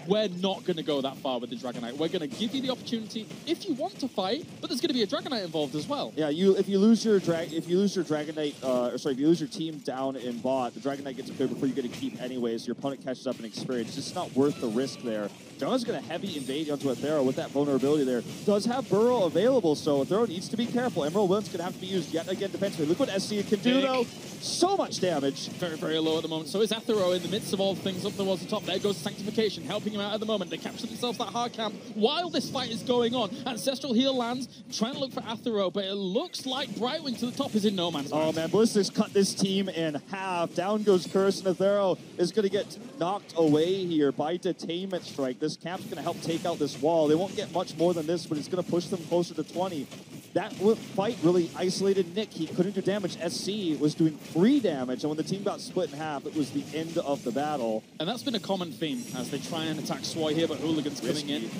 We're not going to go that far with the Dragon Knight. We're going to give you the opportunity if you want to fight, but there's going to be a Dragon Knight involved as well. Yeah, if you lose your Dragon Knight, if you lose your team down in bot, the Dragon Knight gets a clear before you get a keep anyways. Your opponent catches up in experience. It's just not worth the risk there. Zhenghe's going to heavy invade onto Athero with that vulnerability there. Does have Burrow available, so Athero needs to be careful. Emerald Will's going to have to be used yet again defensively. Look what SC can do, though. So much damage. Very, very low at the moment. So is Athero in the midst of all things up towards the top. There goes Sanctification, helping him out at the moment. They capture themselves that hard camp while this fight is going on. Ancestral Heal lands, trying to look for Athero, but it looks like Brightwing to the top is in no man's land. Oh, man, Ballastix cut this team in half. Down goes Curse, and Athero is going to get knocked away here by Detainment Strike. This camp's going to help take out this wall. They won't get much more than this, but it's going to push them closer to 20. That fight really isolated Nick. He couldn't do damage. SC was doing free damage, and when the team got split in half, it was the end of the battle. And that's been a common theme as they try and attack Swoy here, but Hooligan's coming in.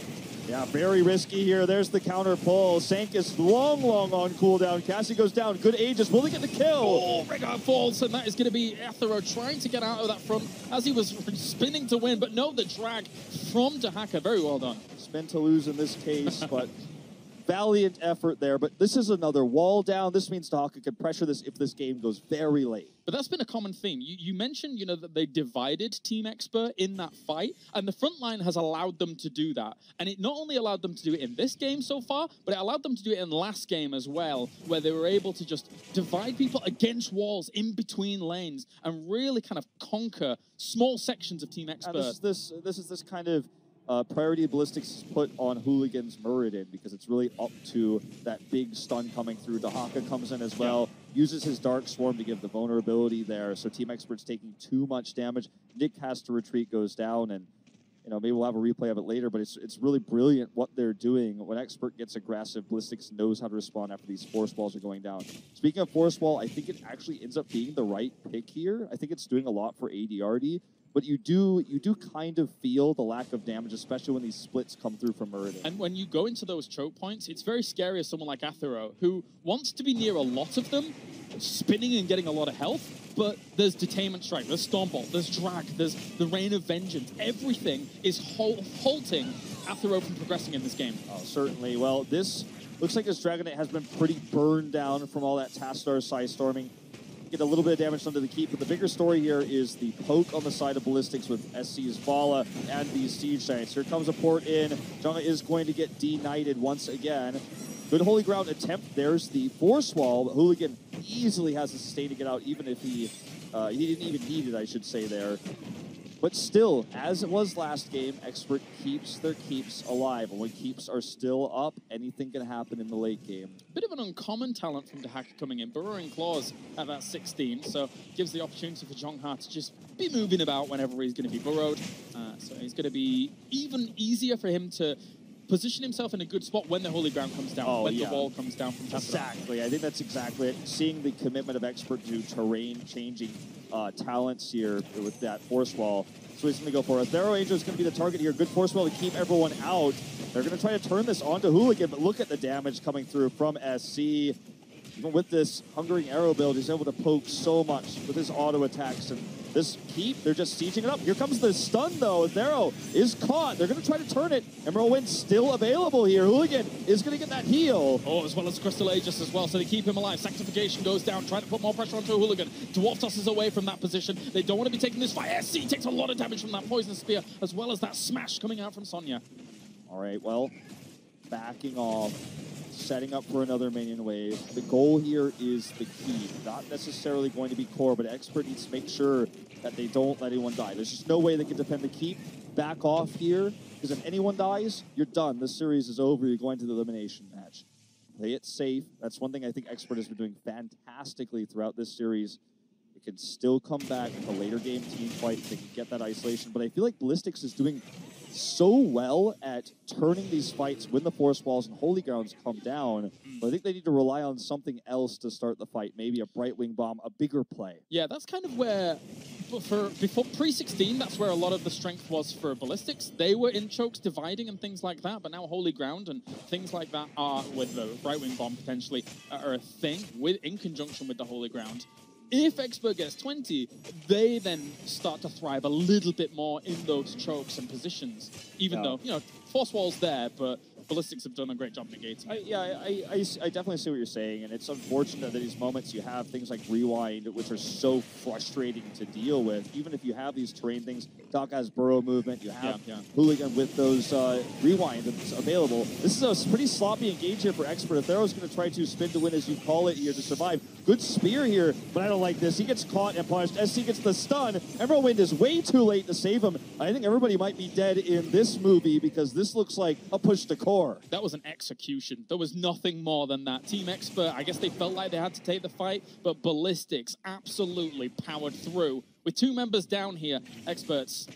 Yeah, very risky here. There's the counter pull. Sank is long on cooldown. Cassie goes down. Good Aegis. Will they get the kill? Oh, Rigard falls, and that is going to be Athero trying to get out of that front as he was spinning to win, but no, the drag from Dahaka. Very well done. Spin to lose in this case, but valiant effort there. But this is another wall down. This means Dahaka can pressure this if this game goes very late. But that's been a common theme. You mentioned, that they divided Team Expert in that fight, and the front line has allowed them to do that. And it not only allowed them to do it in this game so far, but it allowed them to do it in last game as well, where they were able to just divide people against walls in between lanes and really kind of conquer small sections of Team Expert. And this is this kind of priority Ballastix put on Hooligan's Muradin because it's really up to that big stun coming through. Dahaka comes in as well, uses his Dark Swarm to give the vulnerability there, so Team Expert's taking too much damage. Nick has to retreat, goes down, and maybe we'll have a replay of it later, but it's really brilliant what they're doing. When Expert gets aggressive, Ballastix knows how to respond after these force walls are going down. Speaking of force wall, I think it actually ends up being the right pick here. I think it's doing a lot for ADRD. But you do kind of feel the lack of damage, especially when these splits come through from Muradin. And when you go into those choke points, it's very scary as someone like Athero, who wants to be near a lot of them, spinning and getting a lot of health, but there's Detainment Strike, there's Stormbolt, there's Drag, there's the Rain of Vengeance. Everything is halting Athero from progressing in this game. Oh, certainly. Well, this looks like this Dragon Knight has been pretty burned down from all that Tassadar Psy storming. Get a little bit of damage under the keep, but the bigger story here is the poke on the side of Ballastix with SC's Vala and these Siege Giants. Here comes a port in. Zhenghe is going to get denighted once again. Good Holy Ground attempt. There's the Force Wall, but Hooligan easily has the stay to get out, even if he didn't even need it, I should say there. But still, as it was last game, Expert keeps their keeps alive. And when keeps are still up, anything can happen in the late game. Bit of an uncommon talent from Dahaka coming in. Burrowing Claws at that 16, so gives the opportunity for Zhongha to just be moving about whenever he's going to be burrowed. So it's going to be even easier for him to position himself in a good spot when the holy ground comes down, when the wall comes down from top. Exactly, I think that's exactly it. Seeing the commitment of Expert to terrain-changing talents here with that force wall. So he's going to go for it. Thero Angel is going to be the target here. Good force wall to keep everyone out. They're going to try to turn this onto Hooligan, but look at the damage coming through from SC. Even with this Hungering Arrow build, he's able to poke so much with his auto attacks. And this keep, they're just sieging it up. Here comes the stun, though. Thero is caught. They're going to try to turn it. Emerald Wind's still available here. Hooligan is going to get that heal. Oh, as well as Crystal Aegis as well, so they keep him alive. Sanctification goes down, trying to put more pressure onto Hooligan. Dwarf tosses away from that position. They don't want to be taking this fight. SC takes a lot of damage from that Poison Spear, as well as that smash coming out from Sonya. All right, well, backing off. Setting up for another minion wave. The goal here is the key. Not necessarily going to be core, but Expert needs to make sure that they don't let anyone die. There's just no way they can defend the keep. Back off here, because if anyone dies, you're done. This series is over. You're going to the elimination match. Play it safe. That's one thing I think Expert has been doing fantastically throughout this series. It can still come back with a later game team fight. They can get that isolation, but I feel like Ballastix is doing so well at turning these fights when the force walls and holy grounds come down. But I think they need to rely on something else to start the fight. Maybe a Brightwing Bomb, a bigger play. Yeah, that's kind of where, before pre-16, that's where a lot of the strength was for Ballastix. They were in chokes dividing and things like that, but now holy ground and things like that are, with the Brightwing Bomb potentially, are a thing in conjunction with the holy ground. If Expert gets 20, they then start to thrive a little bit more in those chokes and positions, even though, you know, force wall's there, but Ballastix have done a great job negating. I definitely see what you're saying, and it's unfortunate that these moments you have things like Rewind, which are so frustrating to deal with. Even if you have these terrain things, Doc has burrow movement, you have Hooligan with those Rewind that's available. This is a pretty sloppy engage here for Expert. If Thero's going to try to spin to win, as you call it here, to survive. Good spear here, but I don't like this. He gets caught and punished. SC gets the stun. Emerald Wind is way too late to save him. I think everybody might be dead in this movie because this looks like a push to core. That was an execution. There was nothing more than that. Team Expert, I guess they felt like they had to take the fight, but Ballastix absolutely powered through. With 2 members down here, Experts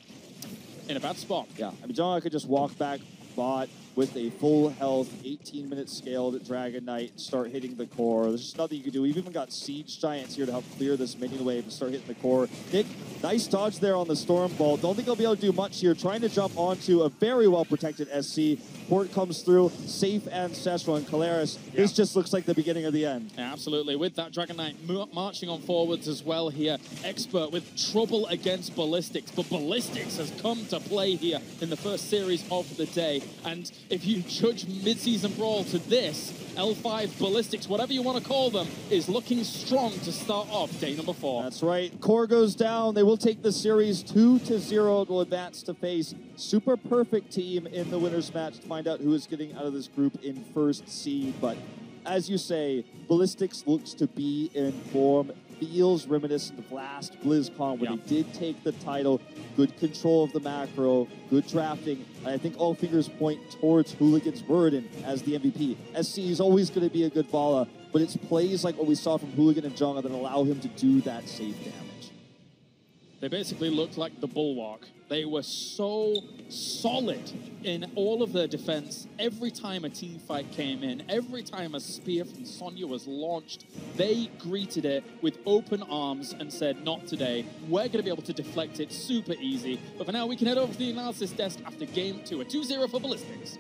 in a bad spot. Yeah, I mean, John could just walk back bot with a full health, 18-minute scaled Dragon Knight and start hitting the core. There's just nothing you can do. We've even got Siege Giants here to help clear this minion wave and start hitting the core. Nick, nice dodge there on the Storm Bolt. Don't think he'll be able to do much here. Trying to jump onto a very well-protected SC. Port comes through, safe Ancestral, and Caleris. This just looks like the beginning of the end. Yeah, absolutely. With that Dragon Knight marching on forwards as well here. Expert with trouble against Ballastix, but Ballastix has come to play here in the first series of the day. And if you judge mid-season brawl to this, L5 Ballastix, whatever you want to call them, is looking strong to start off day number 4. That's right. Core goes down. They will take the series 2-0. It will advance to face Super Perfect Team in the winner's match to find out who is getting out of this group in first seed. But as you say, Ballastix looks to be in form. Feels reminiscent of last BlizzCon when they did take the title. Good control of the macro, good drafting. And I think all fingers point towards Hooligan's burden as the MVP. SC is always going to be a good baller, but it's plays like what we saw from Hooligan and Jonga that allow him to do that safe damage. They basically looked like the bulwark. They were so solid in all of their defense. Every time a team fight came in, every time a spear from Sonya was launched, they greeted it with open arms and said, not today. We're going to be able to deflect it super easy. But for now, we can head over to the analysis desk after game 2. A 2-0 for Ballastix.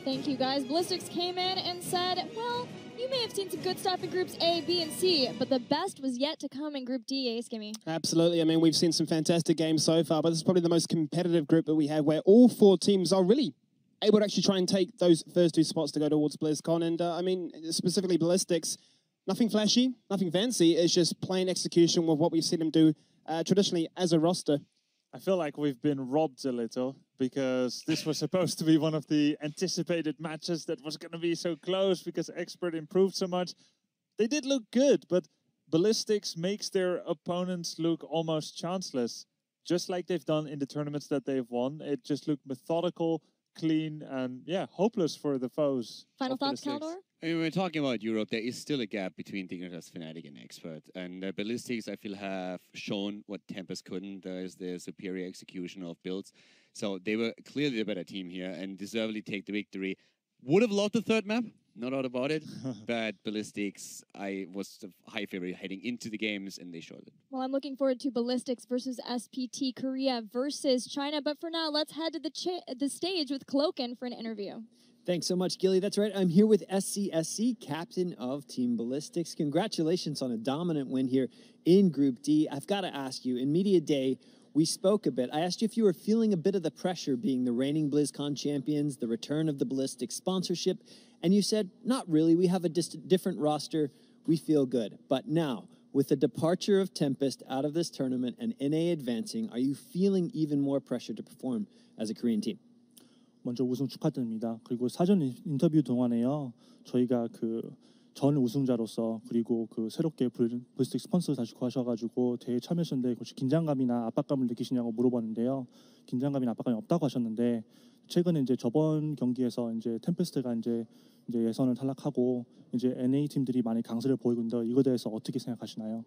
Thank you, guys. Ballastix came in and said, well, you may have seen some good stuff in groups A, B, and C, but the best was yet to come in Group D, Skimmy. Absolutely. I mean, we've seen some fantastic games so far, but this is probably the most competitive group that we have, where all 4 teams are really able to actually try and take those first 2 spots to go towards BlizzCon. And, I mean, specifically Ballastix, nothing flashy, nothing fancy. It's just plain execution with what we've seen them do traditionally as a roster. I feel like we've been robbed a little because this was supposed to be one of the anticipated matches that was going to be so close because Expert improved so much. they did look good, but Ballastix makes their opponents look almost chanceless, just like they've done in the tournaments that they've won. It just looked methodical, clean, and yeah, hopeless for the foes. Final thoughts, Caldor? I mean, when we're talking about Europe, there is still a gap between Dignitas, Fnatic, and Expert. And Ballastix, I feel, have shown what Tempest couldn't. There's the superior execution of builds. So they were clearly the better team here and deservedly take the victory. Would have loved the third map, no doubt about it. But Ballastix, I was the high favorite heading into the games, and they showed it. Well, I'm looking forward to Ballastix versus SPT Korea versus China. But for now, let's head to the stage with Cloakin for an interview. Thanks so much, Gilly. That's right. I'm here with SCSC, captain of Team Ballastix. Congratulations on a dominant win here in Group D. I've got to ask you, in Media Day, we spoke a bit. I asked you if you were feeling a bit of the pressure being the reigning Blizzcon champions, the return of the Ballastix sponsorship, and you said, not really. We have a different roster. We feel good. But now, with the departure of Tempest out of this tournament and NA advancing, are you feeling even more pressure to perform as a Korean team? 먼저 우승 축하드립니다. 그리고 사전 인터뷰 동안에요. 저희가 전 우승자로서 그리고 새롭게 블리스틱 스폰서 다시 구하셔가지고 대회 참여하셨는데 혹시 긴장감이나 압박감을 느끼시냐고 물어봤는데요. 긴장감이나 압박감이 없다고 하셨는데 최근에 이제 저번 경기에서 이제 템페스트가 이제 예선을 탈락하고 이제 NA 팀들이 많이 강세를 보이고 있는데 이거에 대해서 어떻게 생각하시나요?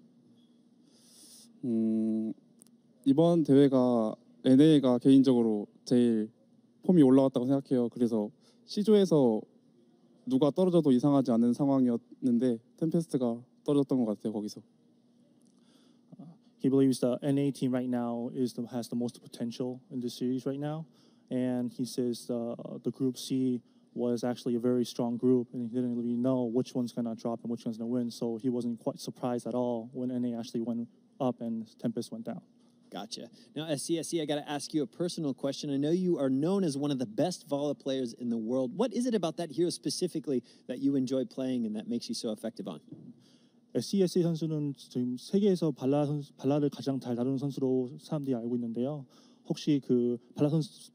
이번 대회가 NA가 개인적으로 제일 폼이 올라왔다고 생각해요. 그래서 C조에서 누가 떨어져도 이상하지 않은 상황이었는데 템페스트가 떨어졌던 것 같아요. 거기서. He believes the NA team right now has the most potential in the series right now, and he says the Group C was actually a very strong group, and he didn't really know which one's gonna drop and which one's gonna win. So he wasn't quite surprised at all when NA actually went up and Tempest went down. Gotcha. Now, SCSC, I got to ask you a personal question. I know you are known as one of the best Vola players in the world. What is it about that hero specifically that you enjoy playing and that makes you so effective on? SCSC 선수는 지금 세계에서 발라를 가장 잘 다루는 선수로 사람들이 알고 있는데요. 혹시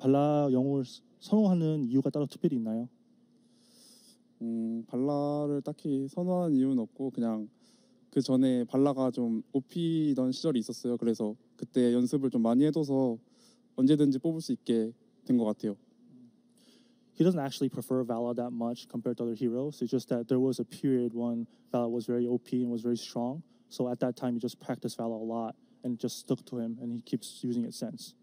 발라 영웅을 선호하는 이유가 따로 특별히 있나요? 발라를 딱히 선호하는 이유는 없고 그냥 그 전에 발라가 좀 OP던 시절이 있었어요. 그래서 그때 연습을 좀 많이 해둬서 언제든지 뽑을 수 있게 된 것 같아요. He doesn't actually prefer Vala that much compared to other heroes. It's just that there was a period when Vala was very OP and was very strong. So at that time, he just practiced Vala a lot and it just stuck to him, and he keeps using it since.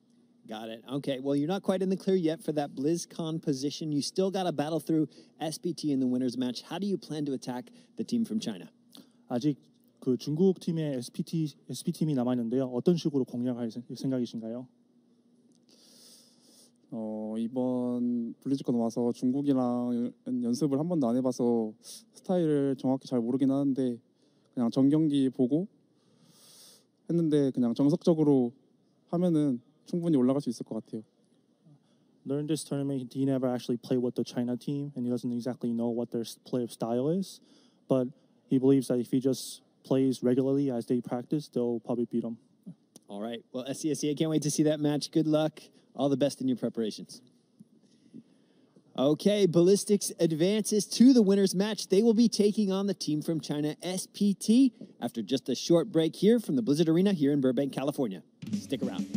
Got it. Okay, well, you're not quite in the clear yet for that BlizzCon position. You still got to battle through SPT in the winner's match. How do you plan to attack the team from China? 아직 중국 팀의 SP팀이 남아 있는데요. 어떤 식으로 공략할 생각이신가요? 이번 블리즈컨 와서 중국이랑 연습을 한 번도 안 해봐서 스타일을 정확히 잘 모르긴 하는데 그냥 전경기 보고 했는데 그냥 정석적으로 하면은 충분히 올라갈 수 있을 것 같아요. During this tournament, he never actually played with the China team, and he doesn't exactly know what their play style is. But he believes that if he just plays regularly as they practice, they'll probably beat him. All right. Well, SCSC, I can't wait to see that match. Good luck. All the best in your preparations. Okay, Ballastix advances to the winner's match. They will be taking on the team from China, SPT, after just a short break here from the Blizzard Arena here in Burbank, California. Stick around.